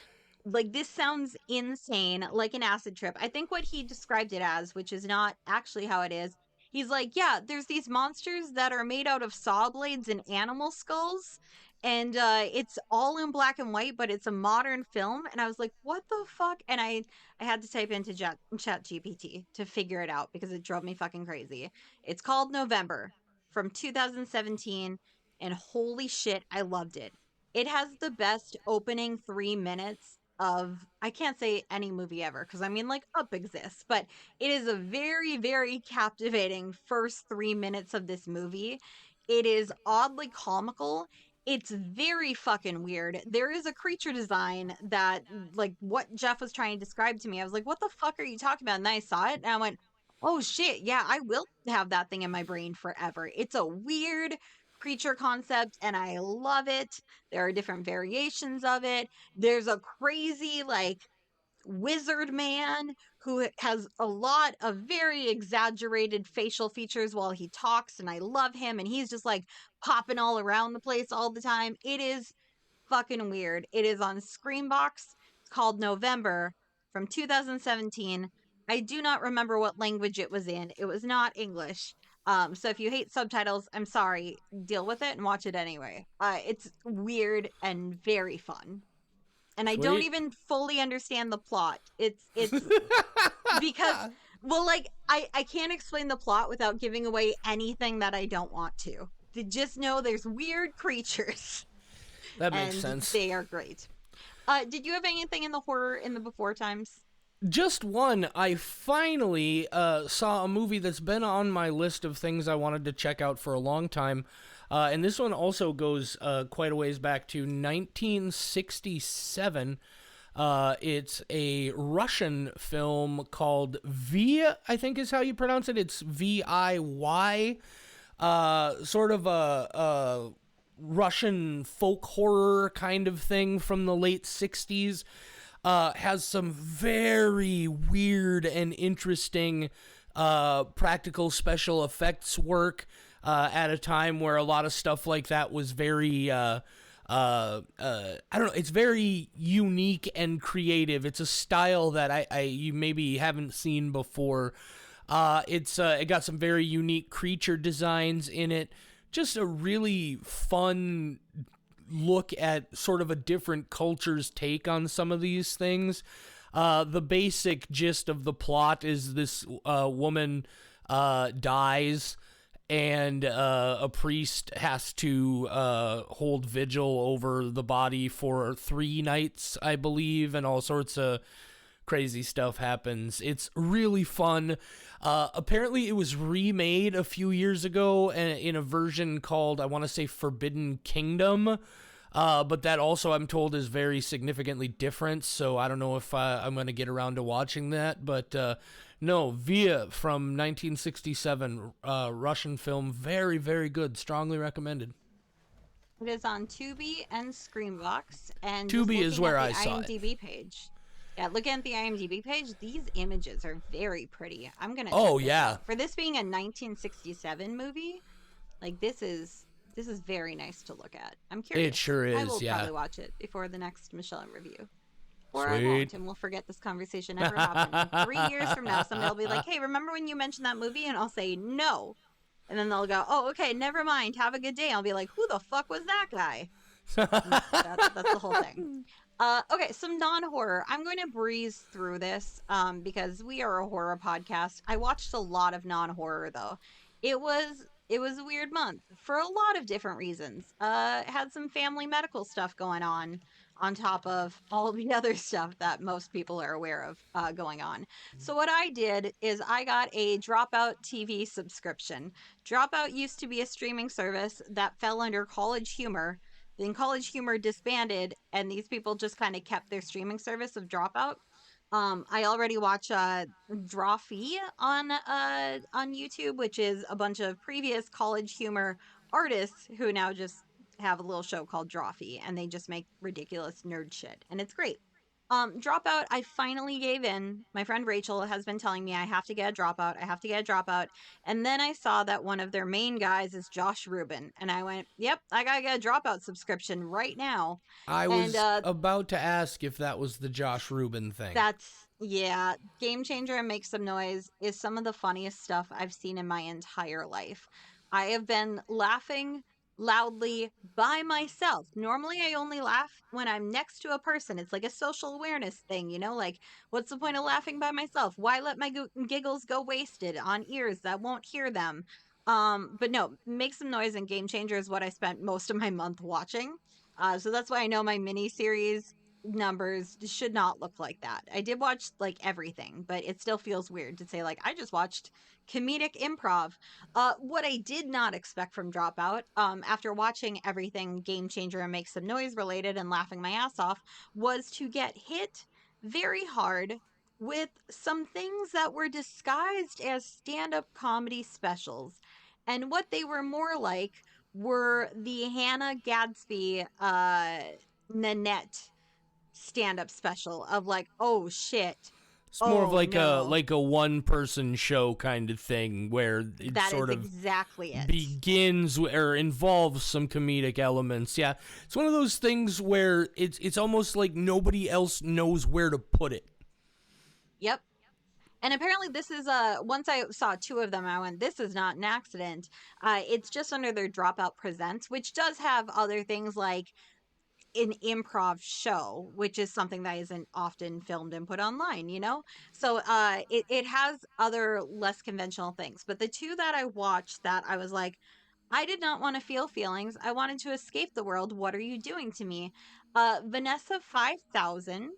Like, this sounds insane, like an acid trip. I think what he described it as, which is not actually how it is, he's like, yeah, there's these monsters that are made out of saw blades and animal skulls. And it's all in black and white, but it's a modern film. And I was like, what the fuck? And I had to type into Chat GPT to figure it out because it drove me fucking crazy. It's called November from 2017. And holy shit, I loved it. It has the best opening 3 minutes of, I can't say any movie ever because I mean, like, Up exists, but it is a very, very captivating first 3 minutes of this movie. It is oddly comical It's very fucking weird. There is a creature design that, like, what Jeff was trying to describe to me. I was like, what the fuck are you talking about? And then I saw it and I went, oh shit, yeah, I will have that thing in my brain forever. It's a weird creature concept and I love it. There are different variations of it. There's a crazy, like, wizard man who has a lot of very exaggerated facial features while he talks, and I love him, and he's just like popping all around the place all the time. It is fucking weird. It is on Screambox. It's called November from 2017. I do not remember what language it was in. It was not English. So if you hate subtitles, I'm sorry. Deal with it and watch it anyway. It's weird and very fun, and I don't Sweet. even fully understand the plot. It's because, well, like, I can't explain the plot without giving away anything that I don't want to. Just know there's weird creatures That makes and sense. they are great. Did you have anything in the horror in the before times? Just one. I finally saw a movie that's been on my list of things I wanted to check out for a long time. And this one also goes quite a ways back to 1967. It's a Russian film called V, I think is how you pronounce it. It's VIY. Sort of a Russian folk horror kind of thing from the late 60s. Has some very weird and interesting practical special effects work at a time where a lot of stuff like that was very I don't know, it's very unique and creative. It's a style that I you maybe haven't seen before. It got some very unique creature designs in it. Just a really fun look at sort of a different culture's take on some of these things. The basic gist of the plot is this woman dies, and a priest has to hold vigil over the body for 3 nights, I believe, and all sorts of crazy stuff happens. It's really fun. Apparently, it was remade a few years ago in a version called, I want to say, Forbidden Kingdom. But that also, I'm told, is very significantly different. So I don't know if I'm going to get around to watching that. But no, Via from 1967, Russian film. Very, very good. Strongly recommended. It is on Tubi and Screambox, and just Tubi is looking at where the I saw it. IMDb page. Yeah, looking at the IMDb page, these images are very pretty. I'm gonna check Oh, this yeah. out. For this being a 1967 movie, like, this is very nice to look at. I'm It curious. sure I is, will yeah. probably watch it before the next Michelle review. Or I Sweet. won't, and we'll forget this conversation ever happened. And 3 years from now, somebody will be like, hey, remember when you mentioned that movie? And I'll say, no. And then they'll go, oh, okay, never mind. Have a good day. I'll be like, who the fuck was that guy? That's the whole thing. Okay, some non-horror. I'm going to breeze through this because we are a horror podcast. I watched a lot of non-horror though. It was a weird month for a lot of different reasons. Had some family medical stuff going on top of all the other stuff that most people are aware of going on. So what I did is I got a Dropout TV subscription. Dropout used to be a streaming service that fell under College Humor. Then College Humor disbanded, and these people just kind of kept their streaming service of Dropout. I already watch Drawfee on YouTube, which is a bunch of previous College Humor artists who now just have a little show called Drawfee, and they just make ridiculous nerd shit, and it's great. Dropout, I finally gave in. My friend Rachel has been telling me I have to get a Dropout. I have to get a Dropout. And then I saw that one of their main guys is Josh Rubin. And I went, yep, I got to get a Dropout subscription right now. I And was about to ask if that was the Josh Rubin thing. yeah, Game Changer and Make Some Noise is some of the funniest stuff I've seen in my entire life. I have been laughing loudly by myself. Normally, I only laugh when I'm next to a person. It's like a social awareness thing, like, what's the point of laughing by myself? Why let my giggles go wasted on ears that won't hear them? But no, Make Some Noise and Game Changer is what I spent most of my month watching. So that's why I know my mini series numbers should not look like that. I did watch like everything, but it still feels weird to say like I just watched comedic improv. What I did not expect from Dropout, after watching everything Game Changer and Make Some Noise related and laughing my ass off, was to get hit very hard with some things that were disguised as stand-up comedy specials. And what they were more like were the Hannah Gadsby Nanette stand-up special of like, oh shit, It's more of oh no. like a one person show kind of thing where it That sort is of exactly it. begins or involves some comedic elements. Yeah, it's one of those things where it's almost like nobody else knows where to put it. Yep. And apparently this is once I saw two of them, I went, this is not an accident. It's just under their Dropout Presents, which does have other things like an improv show, which is something that isn't often filmed and put online, you know? So it has other less conventional things. But the two that I watched that I was like, I did not want to feel feelings. I wanted to escape the world. What are you doing to me? Vanessa 5000,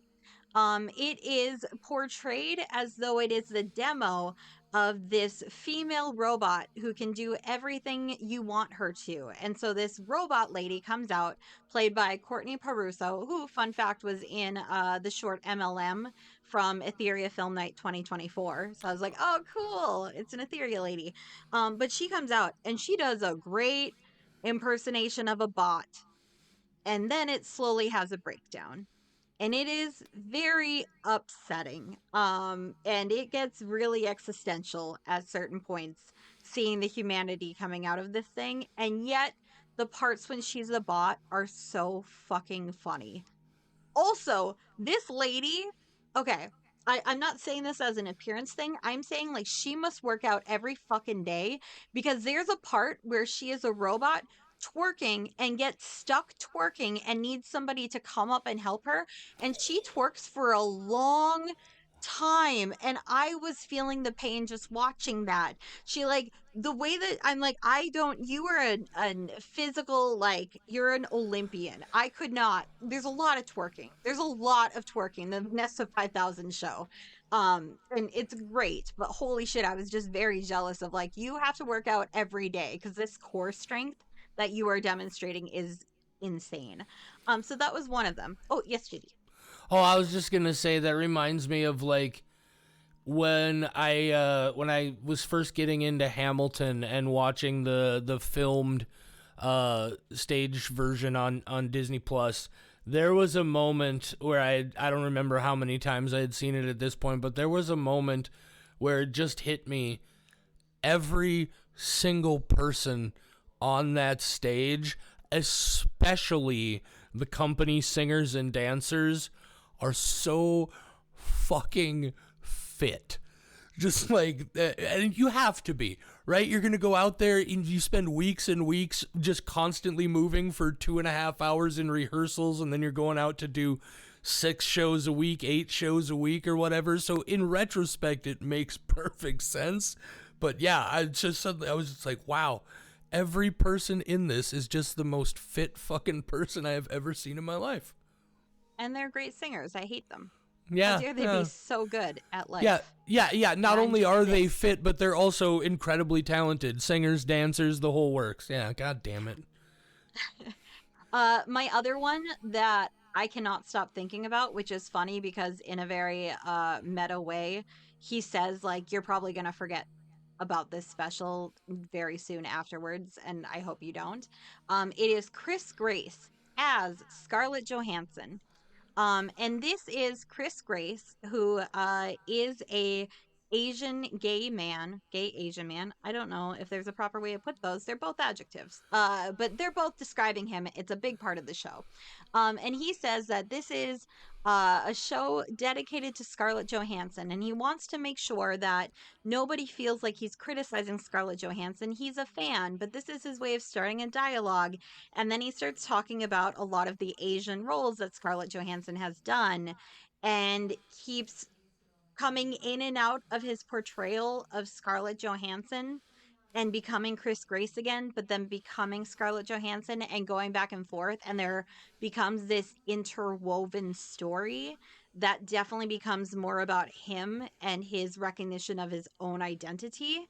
it is portrayed as though it is the demo of this female robot who can do everything you want her to. And so this robot lady comes out, played by Courtney Paruso, who, fun fact, was in the short MLM from Etheria Film Night 2024. So I was like, oh, cool. It's an Etheria lady. But she comes out and she does a great impersonation of a bot. And then it slowly has a breakdown, and it is very upsetting, and it gets really existential at certain points, seeing the humanity coming out of this thing, and yet the parts when she's a bot are so fucking funny. Also, this lady, okay, I'm not saying this as an appearance thing. I'm saying like she must work out every fucking day, because there's a part where she is a robot twerking and gets stuck twerking and needs somebody to come up and help her. And she twerks for a long time. And I was feeling the pain just watching that. She like the way that I'm like, I don't, you are an physical, like, you're an Olympian. I could not. There's a lot of twerking. There's a lot of twerking. The Nesta 5000 show. And it's great, but holy shit, I was just very jealous of like, you have to work out every day because this core strength that you are demonstrating is insane. So that was one of them. Oh, yes, JD. Oh, I was just gonna say that reminds me of like when I was first getting into Hamilton and watching the filmed stage version on Disney Plus. There was a moment where I don't remember how many times I had seen it at this point, but there was a moment where it just hit me. Every single person on that stage, especially the company singers and dancers, are so fucking fit. Just like, and you have to be, right? You're going to go out there and you spend weeks and weeks just constantly moving for 2.5 hours in rehearsals, and then you're going out to do 6 shows a week, 8 shows a week, or whatever. So in retrospect, it makes perfect sense. But yeah, I just suddenly, I was just like, wow, every person in this is just the most fit fucking person I have ever seen in my life. And they're great singers. I hate them. How Yeah, dare they be yeah. so good at Yeah, life? yeah. And Not I'm only just are they this. fit, but they're also incredibly talented. Singers, dancers, the whole works. Yeah, god damn it. My other one that I cannot stop thinking about, which is funny because in a very meta way, he says like you're probably gonna forget about this special very soon afterwards, and I hope you don't. It is Chris Grace as Scarlett Johansson. And this is Chris Grace, who is a Asian gay Asian man. I don't know if there's a proper way to put those. They're both adjectives, but they're both describing him. It's a big part of the show. And he says that this is a show dedicated to Scarlett Johansson, and he wants to make sure that nobody feels like he's criticizing Scarlett Johansson. He's a fan, but this is his way of starting a dialogue. And then he starts talking about a lot of the Asian roles that Scarlett Johansson has done, and keeps coming in and out of his portrayal of Scarlett Johansson and becoming Chris Grace again, but then becoming Scarlett Johansson and going back and forth. And there becomes this interwoven story that definitely becomes more about him and his recognition of his own identity.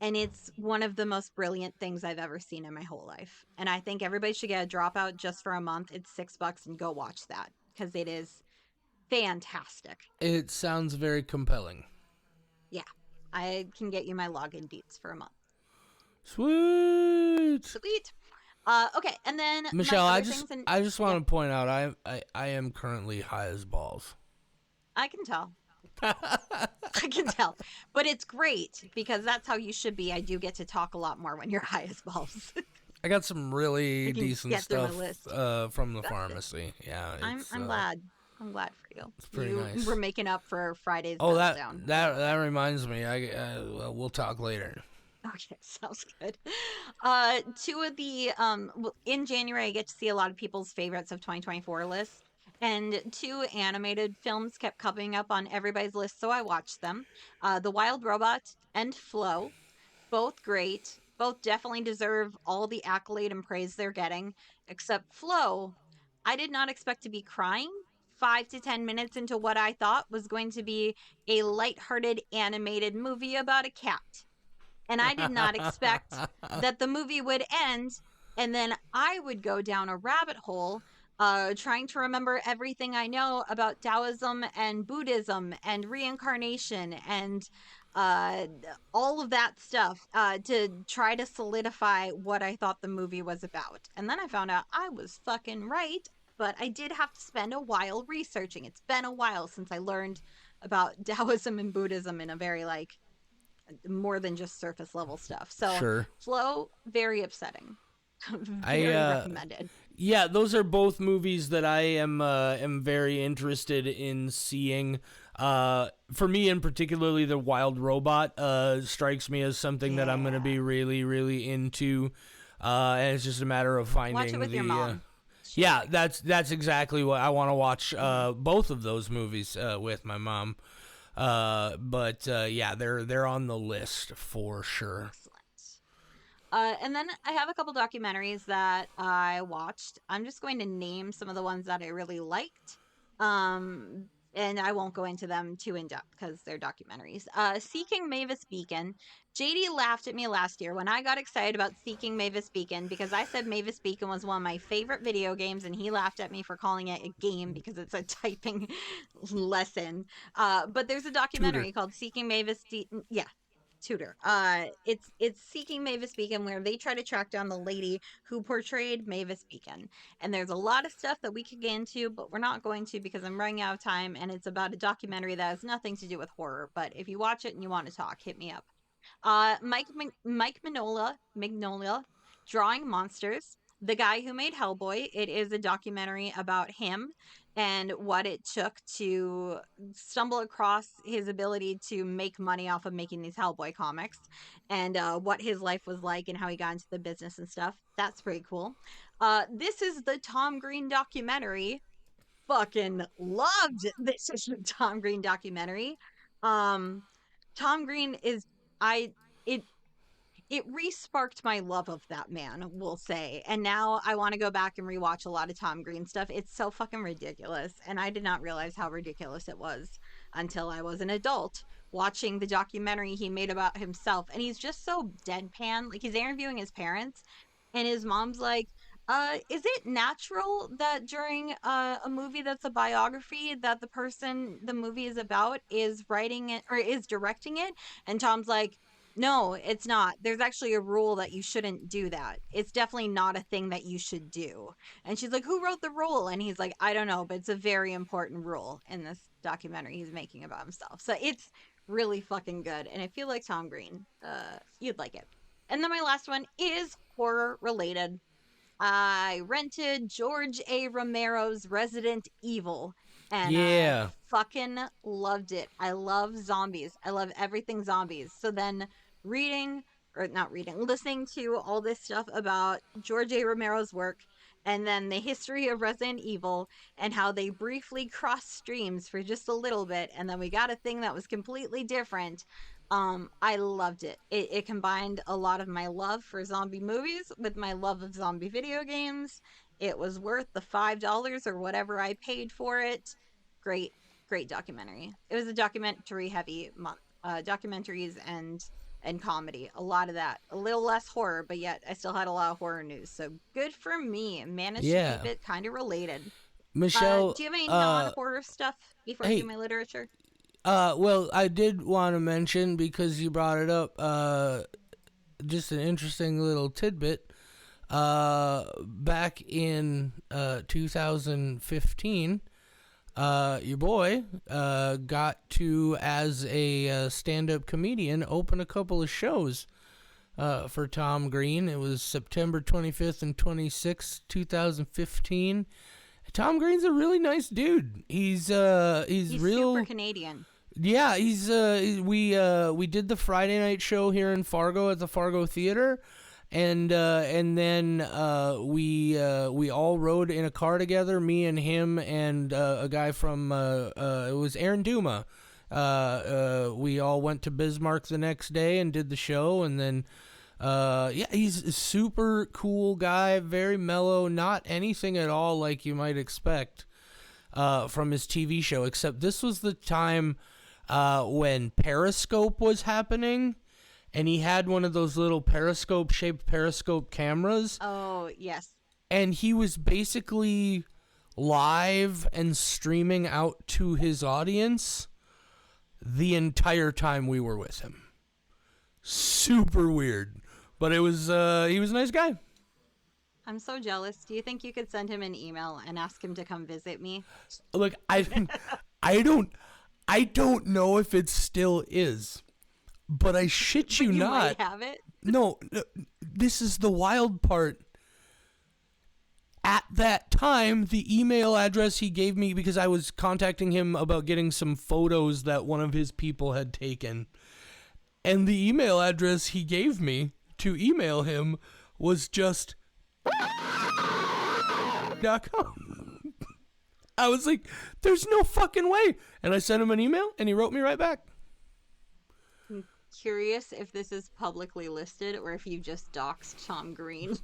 And it's one of the most brilliant things I've ever seen in my whole life. And I think everybody should get a dropout just for a month. It's $6 and go watch that because it is fantastic. It sounds very compelling. Yeah. I can get you my login deets for a month. Sweet. Sweet. Okay, and then my Michelle, other things, and I just yeah, want to point out I am currently high as balls. I can tell. I can tell. But it's great because that's how you should be. I do get to talk a lot more when you're high as balls. I got some I really can decent get through my stuff list. from the That's good. pharmacy. Yeah, I'm glad. I'm glad for you. it's pretty You nice. were making up for Friday's Oh, that meltdown. that that reminds me. Well, we'll talk later. Okay, sounds good. Two of the in January I get to see a lot of people's favorites of 2024 lists, and two animated films kept coming up on everybody's list, so I watched them. The Wild Robot and Flow, both great, both definitely deserve all the accolade and praise they're getting, except Flow. I did not expect to be crying 5 to 10 minutes into what I thought was going to be a lighthearted animated movie about a cat, and I did not expect that the movie would end and then I would go down a rabbit hole trying to remember everything I know about Taoism and Buddhism and reincarnation and uh, all of that stuff to try to solidify what I thought the movie was about. And then I found out I was fucking right, but I did have to spend a while researching. It's been a while since I learned about Taoism and Buddhism in a very like more than just surface level stuff. So Sure. Flow, very upsetting. I Very recommended. Yeah, those are both movies that I am very interested in seeing. For me, in particularly, the Wild Robot strikes me as something that I'm going to Yeah. be really, really into. And it's just a matter of Watch it finding with your the. mom. She'll Yeah, like it. that's exactly what I want to watch. Mhm. Both of those movies with my mom. But yeah, they're on the list for sure. Excellent. And then I have a couple documentaries that I watched. I'm just going to name some of the ones that I really liked. And I won't go into them too in depth because they're documentaries. Seeking Mavis Beacon. JD laughed at me last year when I got excited about Seeking Mavis Beacon because I said Mavis Beacon was one of my favorite video games, and he laughed at me for calling it a game because it's a typing lesson. But there's a Tutor. documentary called Seeking Mavis. Yeah, Tutor. It's Seeking Mavis Beacon, where they try to track down the lady who portrayed Mavis Beacon. And there's a lot of stuff that we could get into, but we're not going to because I'm running out of time. And it's about a documentary that has nothing to do with horror. But if you watch it and you want to talk, hit me up. Mike Mignola, Drawing Monsters, the guy who made Hellboy. It is a documentary about him and what it took to stumble across his ability to make money off of making these Hellboy comics, and what his life was like and how he got into the business and stuff. That's pretty cool. This is the Tom Green documentary. Fucking loved this is the Tom Green documentary. Um, Tom Green is I it it re-sparked my love of that man, we'll say. And now I want to go back and rewatch a lot of Tom Green stuff. It's so fucking ridiculous. And I did not realize how ridiculous it was until I was an adult watching the documentary he made about himself. And he's just so deadpan. Like he's interviewing his parents, and his mom's like, is it natural that during a movie that's a biography that the person the movie is about is writing it or is directing it? And Tom's like, no, it's not. There's actually a rule that you shouldn't do that. It's definitely not a thing that you should do. And she's like, who wrote the rule? And he's like, I don't know, but it's a very important rule in this documentary he's making about himself. So it's really fucking good. And if you like Tom Green, you'd like it. And then my last one is horror related. I rented George A. Romero's Resident Evil, and I Yeah. fucking loved it. I love zombies. I love everything zombies. So then reading or not reading, listening to all this stuff about George A. Romero's work and then the history of Resident Evil and how they briefly crossed streams for just a little bit, and then we got a thing that was completely different. I loved it. It combined a lot of my love for zombie movies with my love of zombie video games. It was worth the $5 or whatever I paid for it. Great, great documentary. It was a documentary heavy month. Documentaries and comedy. A lot of that. A little less horror, but yet I still had a lot of horror news. So good for me. Managed to keep Yeah. it kind of related. Michelle, Do you have any non-horror stuff before I do hey, my literature? well, I did want to mention because you brought it up, just an interesting little tidbit. Back in 2015, your boy got to, as a stand-up comedian, open a couple of shows for Tom Green. It was September 25th and 26th, 2015. Tom Green's a really nice dude. He's He's real. super Canadian. Yeah, we did the Friday night show here in Fargo at the Fargo Theater, and then we all rode in a car together, me and him and a guy from it was Aaron Duma. We all went to Bismarck the next day and did the show, and then yeah, he's a super cool guy, very mellow, not anything at all like you might expect from his TV show, except this was the time when Periscope was happening, and he had one of those little periscope-shaped periscope cameras, Oh, yes. and he was basically live and streaming out to his audience the entire time we were with him. Super weird, but it was he was a nice guy. I'm so jealous. Do you think you could send him an email and ask him to come visit me? Look, I don't know if it still is, but I shit you You not. might have it. No, this is the wild part. At that time, the email address he gave me, because I was contacting him about getting some photos that one of his people had taken, and the email address he gave me to email him was just .com. I was like, there's no fucking way. And I sent him an email, and he wrote me right back. I'm curious if this is publicly listed or if you just doxed Tom Green.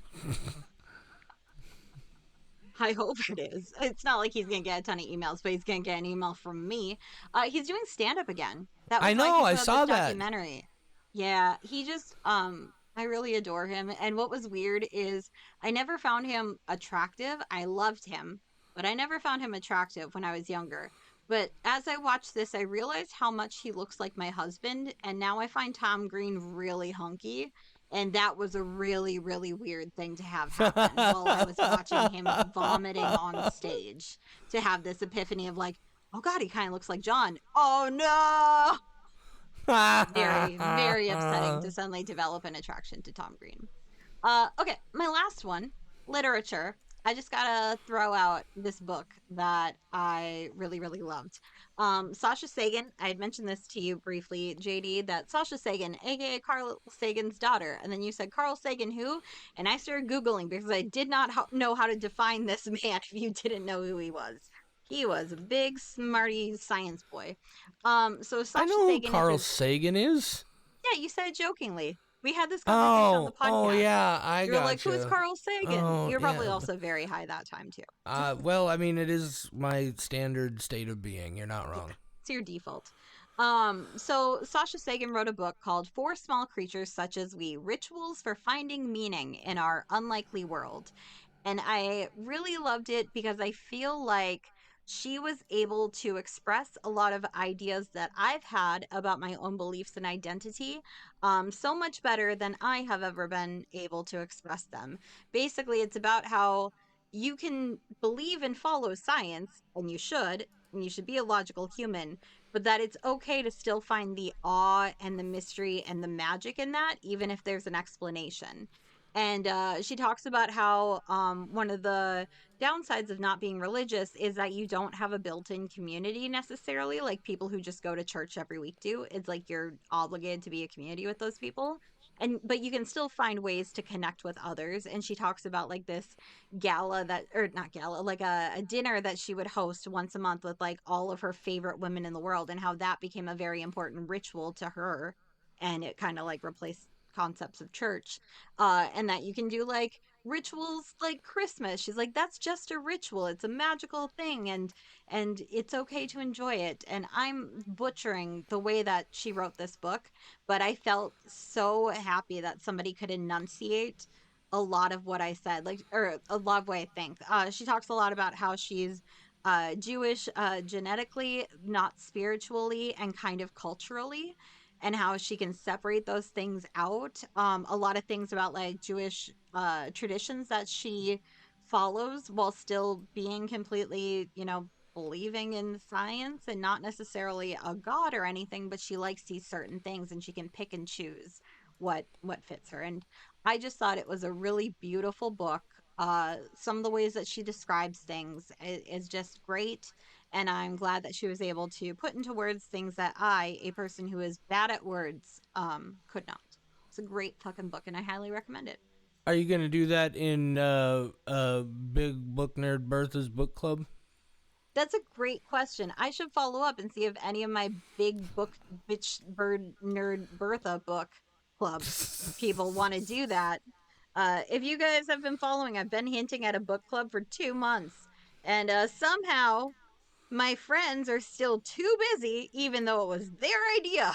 I hope it is. It's not like he's gonna get a ton of emails, but he's gonna get an email from me. He's doing stand up again. That was I why know, he I put out saw this that. documentary. Yeah, he just I really adore him. And what was weird is I never found him attractive. I loved him, but I never found him attractive when I was younger. But as I watched this, I realized how much he looks like my husband, and now I find Tom Green really hunky. And that was a really, really weird thing to have happen while I was watching him vomiting on stage, to have this epiphany of like, oh God, he kind of looks like John. Oh no! Very, very upsetting to suddenly develop an attraction to Tom Green. Okay, my last one, literature. I just gotta throw out this book that I really, really loved. Sasha Sagan, I had mentioned this to you briefly, JD, that Sasha Sagan, aka Carl Sagan's daughter, and then you said, Carl Sagan who? And I started Googling because I did not know how to define this man if you didn't know who he was. He was a big, smarty science boy. So I Sasha know who Sagan is Carl his. Sagan is. Yeah, you said it jokingly. We had this conversation on the Oh, podcast. yeah, I You were like, "Who's gotcha. Carl Sagan?" Oh, You're probably yeah. also very high that time too. Well, I mean, it is my standard state of being. You're not wrong. It's your default. So Sasha Sagan wrote a book called For Small Creatures Such as We: Rituals for Finding Meaning in Our Unlikely World. And I really loved it because I feel like she was able to express a lot of ideas that I've had about my own beliefs and identity, so much better than I have ever been able to express them. Basically, it's about how you can believe and follow science, and you should be a logical human, but that it's okay to still find the awe and the mystery and the magic in that, even if there's an explanation. And she talks about how one of the downsides of not being religious is that you don't have a built-in community necessarily, like people who just go to church every week do. It's like you're obligated to be a community with those people. and but you can still find ways to connect with others. And she talks about like this gala that, or not gala, like a dinner that she would host once a month with like all of her favorite women in the world, and how that became a very important ritual to her, and it kind of like replaced concepts of church. And that you can do like rituals like Christmas. She's like, that's just a ritual, it's a magical thing, and it's okay to enjoy it. And I'm butchering the way that she wrote this book, but I felt so happy that somebody could enunciate a lot of what I said, like, or a lot of what I think. She talks a lot about how she's Jewish genetically, not spiritually, and kind of culturally, and how she can separate those things out. A lot of things about like Jewish traditions that she follows while still being completely, believing in science and not necessarily a god or anything, but she likes these certain things and she can pick and choose what fits her. And I just thought it was a really beautiful book. Some of the ways that she describes things is just great, and I'm glad that she was able to put into words things that I, a person who is bad at words, could not. It's a great fucking book, and I highly recommend it. Are you gonna do that in Big Book Nerd Bertha's book club? That's a great question. I should follow up and see if any of my big book bitch bird nerd Bertha book club people want to do that. If you guys have been following, I've been hinting at a book club for 2 months, and somehow my friends are still too busy, even though it was their idea.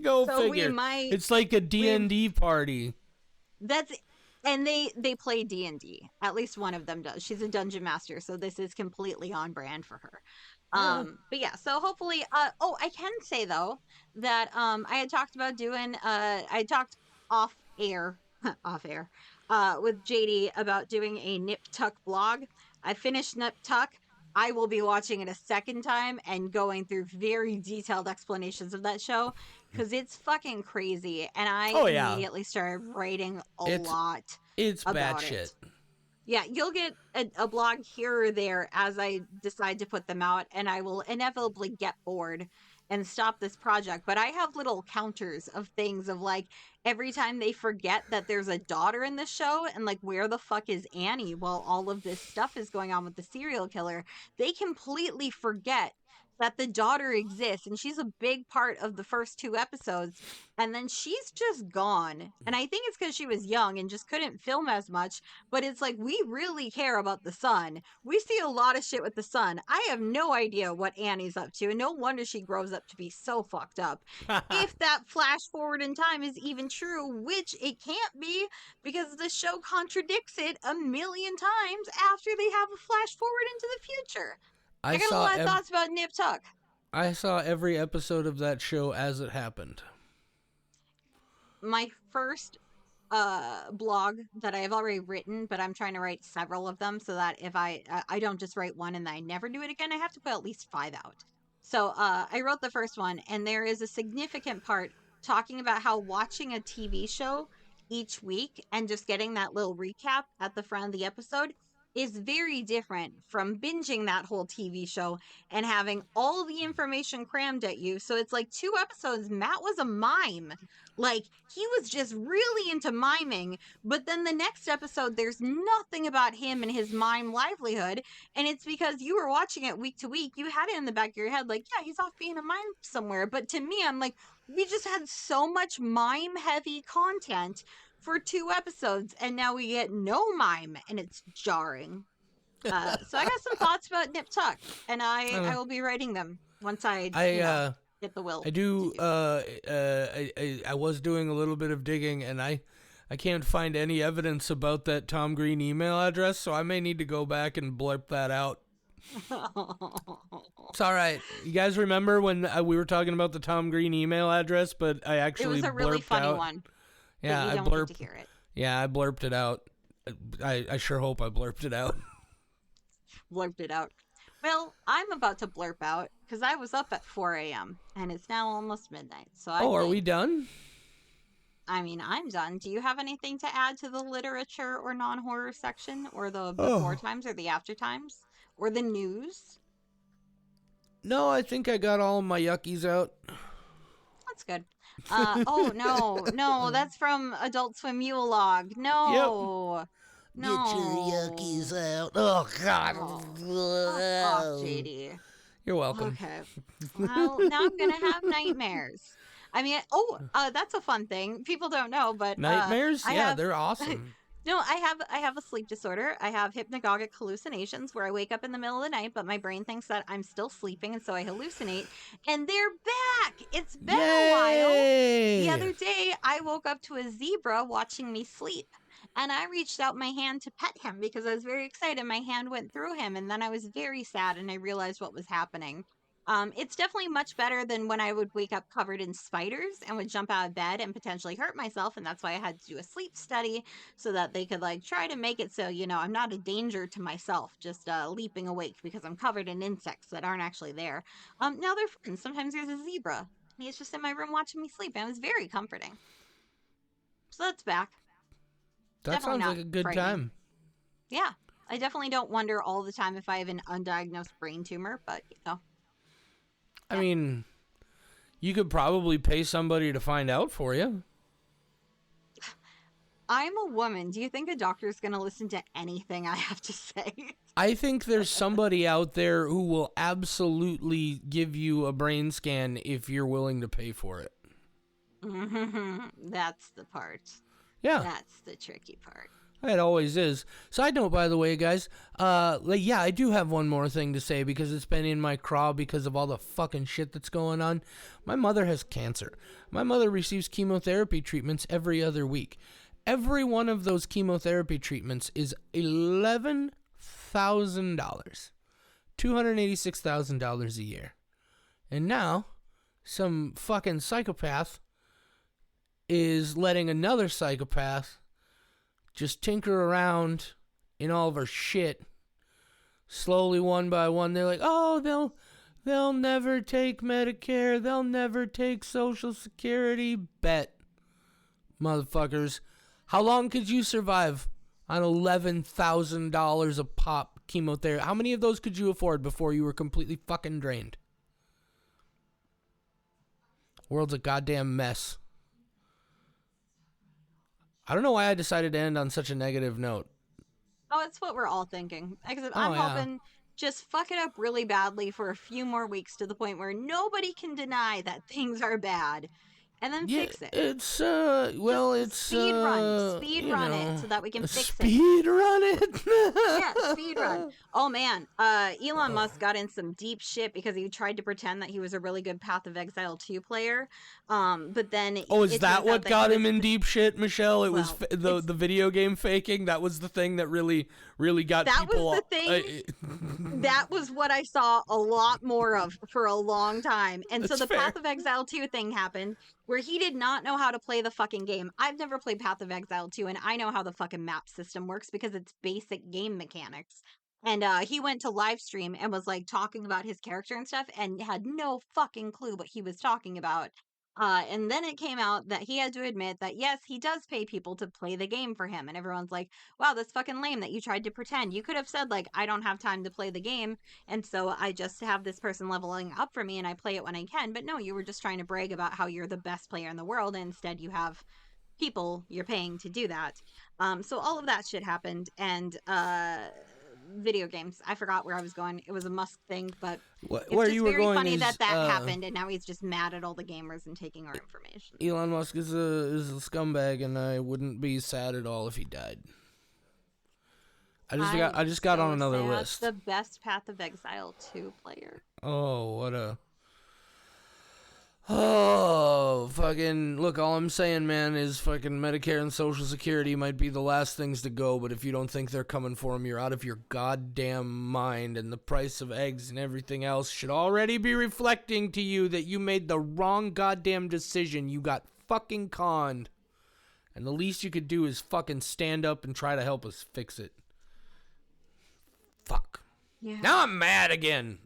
Go So we figure. might It's like a we D&D party. That's and they play D&D. At least one of them does. She's a dungeon master, so this is completely on brand for her. Uh, But yeah, so hopefully oh, I can say though that I had talked about doing I talked off air off air with JD about doing a Nip Tuck blog. I finished Nip Tuck. I will be watching it a second time and going through very detailed explanations of that show because it's fucking crazy. And I oh yeah, immediately started writing a it's lot it's about batshit. it. Yeah, you'll get a blog here or there as I decide to put them out, and I will inevitably get bored and stop this project. But I have little counters of things of like every time they forget that there's a daughter in the show and like where the fuck is Annie while all of this stuff is going on with the serial killer, they completely forget that the daughter exists and she's a big part of the first two episodes, and then she's just gone. And I think it's because she was young and just couldn't film as much, but it's like we really care about the son. We see a lot of shit with the son. I have no idea what Annie's up to, and no wonder she grows up to be so fucked up. If that flash forward in time is even true, which it can't be because the show contradicts it a million times after they have a flash forward into the future. I I got a saw lot of thoughts about Nip Tuck. I saw every episode of that show as it happened. My first blog that I have already written, but I'm trying to write several of them so that if I don't just write one and then I never do it again, I have to put at least 5 out. So I wrote the first one, and there is a significant part talking about how watching a TV show each week and just getting that little recap at the front of the episode is very different from binging that whole TV show and having all the information crammed at you. So it's like 2 episodes. Matt was a mime. Like, he was just really into miming. But then the next episode, there's nothing about him and his mime livelihood. And it's because you were watching it week to week. You had it in the back of your head, like, yeah, he's off being a mime somewhere. But to me, I'm like, we just had so much mime heavy content for 2 episodes, and now we get no mime, and it's jarring. So I got some thoughts about Nip Tuck, and I Uh, will be writing them once I, I get the will I to do do so. I was doing a little bit of digging, and I can't find any evidence about that Tom Green email address, so I may need to go back and blurb that out. It's all right. You guys remember when we were talking about the Tom Green email address, but I It actually was a really blurped funny out. one, but Yeah, you I don't get to blurped. hear it. Yeah, I blurped it out. I sure hope I blurped it out. Blurped it out. Well, I'm about to blurp out because I was up at 4 a.m. and it's now almost midnight. So I Oh, are we think, done? I mean, I'm done. Do you have anything to add to the literature or non-horror section, or the before Oh. times or the after times or the news? No, I think I got all my yuckies out. That's good. Oh no, that's from Adult Swim Yule Log. Yep. No, Get your yuckies no. out. Oh, God. Oh, fuck off, JD. You're welcome. Okay. Well, now I'm gonna have nightmares. I mean, that's a fun thing. People don't know, but Nightmares? I Yeah, have they're awesome. no, I have a sleep disorder. I have hypnagogic hallucinations where I wake up in the middle of the night, but my brain thinks that I'm still sleeping, and so I hallucinate. And they're back. It's been a while. The Yay! other day, I woke up to a zebra watching me sleep. And I reached out my hand to pet him because I was very excited. My hand went through him, and then I was very sad and I realized what was happening. It's definitely much better than when I would wake up covered in spiders and would jump out of bed and potentially hurt myself. And that's why I had to do a sleep study so that they could like try to make it so, I'm not a danger to myself, just leaping awake because I'm covered in insects that aren't actually there. Now they're friends. Sometimes there's a zebra and he's just in my room watching me sleep. And it was very comforting. So that's back. That Definitely sounds not like a good frightening. time. Yeah. I definitely don't wonder all the time if I have an undiagnosed brain tumor, but I mean, you could probably pay somebody to find out for you. I'm a woman. Do you think a doctor's going to listen to anything I have to say? I think there's somebody out there who will absolutely give you a brain scan if you're willing to pay for it. That's the part. Yeah. That's the tricky part. It always is. Side note, by the way, guys, I do have one more thing to say because it's been in my craw because of all the fucking shit that's going on. My mother has cancer. My mother receives chemotherapy treatments every other week. Every one of those chemotherapy treatments is $11,000. $286,000 a year. And now, some fucking psychopath is letting another psychopath just tinker around in all of our shit. Slowly, one by one, they're like, oh, they'll never take Medicare. They'll never take Social Security. Bet. Motherfuckers. How long could you survive on $11,000 a pop chemotherapy? How many of those could you afford before you were completely fucking drained? World's a goddamn mess. I don't know why I decided to end on such a negative note. Oh, it's what we're all thinking. I'm hoping just fuck it up really badly for a few more weeks to the point where nobody can deny that things are bad. And then fix it. It's speed run it so that we can fix it. Speed run it. Yeah, speed run. Oh man, Elon Musk got in some deep shit because he tried to pretend that he was a really good Path of Exile 2 player. But then is that what got him in deep shit, Michelle? It was the video game faking. That was the thing that really got people. That was the thing. That was what I saw a lot more of for a long time. And so the Path of Exile 2 thing happened where he did not know how to play the fucking game. I've never played Path of Exile 2, and I know how the fucking map system works because it's basic game mechanics. And he went to live stream and was like talking about his character and stuff and had no fucking clue what he was talking about. And then it came out that he had to admit that, yes, he does pay people to play the game for him. And everyone's like, wow, that's fucking lame that you tried to pretend. You could have said, like, I don't have time to play the game. And so I just have this person leveling up for me and I play it when I can. But no, you were just trying to brag about how you're the best player in the world. And instead you have people you're paying to do that. So all of that shit happened. And video games. I forgot where I was going. It was a Musk thing, but it's just very funny that happened, and now he's just mad at all the gamers and taking our information. Elon Musk is a scumbag, and I wouldn't be sad at all if he died. I just got on another list. The best Path of Exile 2 player. Oh, what a... Oh, fucking... Look, all I'm saying, man, is fucking Medicare and Social Security might be the last things to go, but if you don't think they're coming for them, you're out of your goddamn mind, and the price of eggs and everything else should already be reflecting to you that you made the wrong goddamn decision. You got fucking conned. And the least you could do is fucking stand up and try to help us fix it. Fuck. Yeah. Now I'm mad again.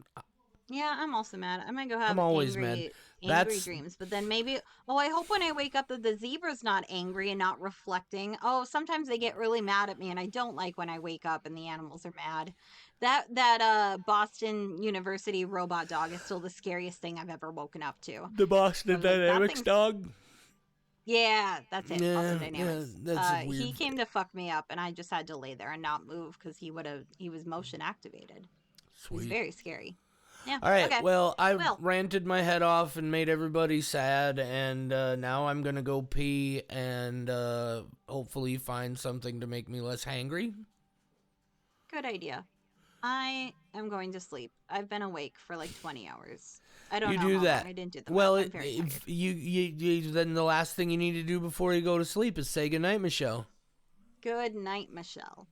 Yeah, I'm also mad. I might go I'm have always mad. angry That's dreams, but then maybe, oh, I hope when I wake up that the zebra's not angry and not reflecting. Oh, sometimes they get really mad at me, and I don't like when I wake up and the animals are mad. That Boston University robot dog is still the scariest thing I've ever woken up to. the I Boston was like, that Dynamics thing's, dog. yeah, that's it. Boston Yeah, Dynamics. that's weird. He came to fuck me up, and I just had to lay there and not move because he was motion activated. It was Sweet. very scary. Yeah. All right, Okay. well, I've Well, ranted my head off and made everybody sad, and now I'm gonna go pee and hopefully find something to make me less hangry. good idea. I am going to sleep. I've been awake for like 20 hours. I don't You know do how long. that. I didn't do the math. Well, I'm very tired. if you then the last thing you need to do before you go to sleep is say goodnight, Michelle. Good night, Michelle.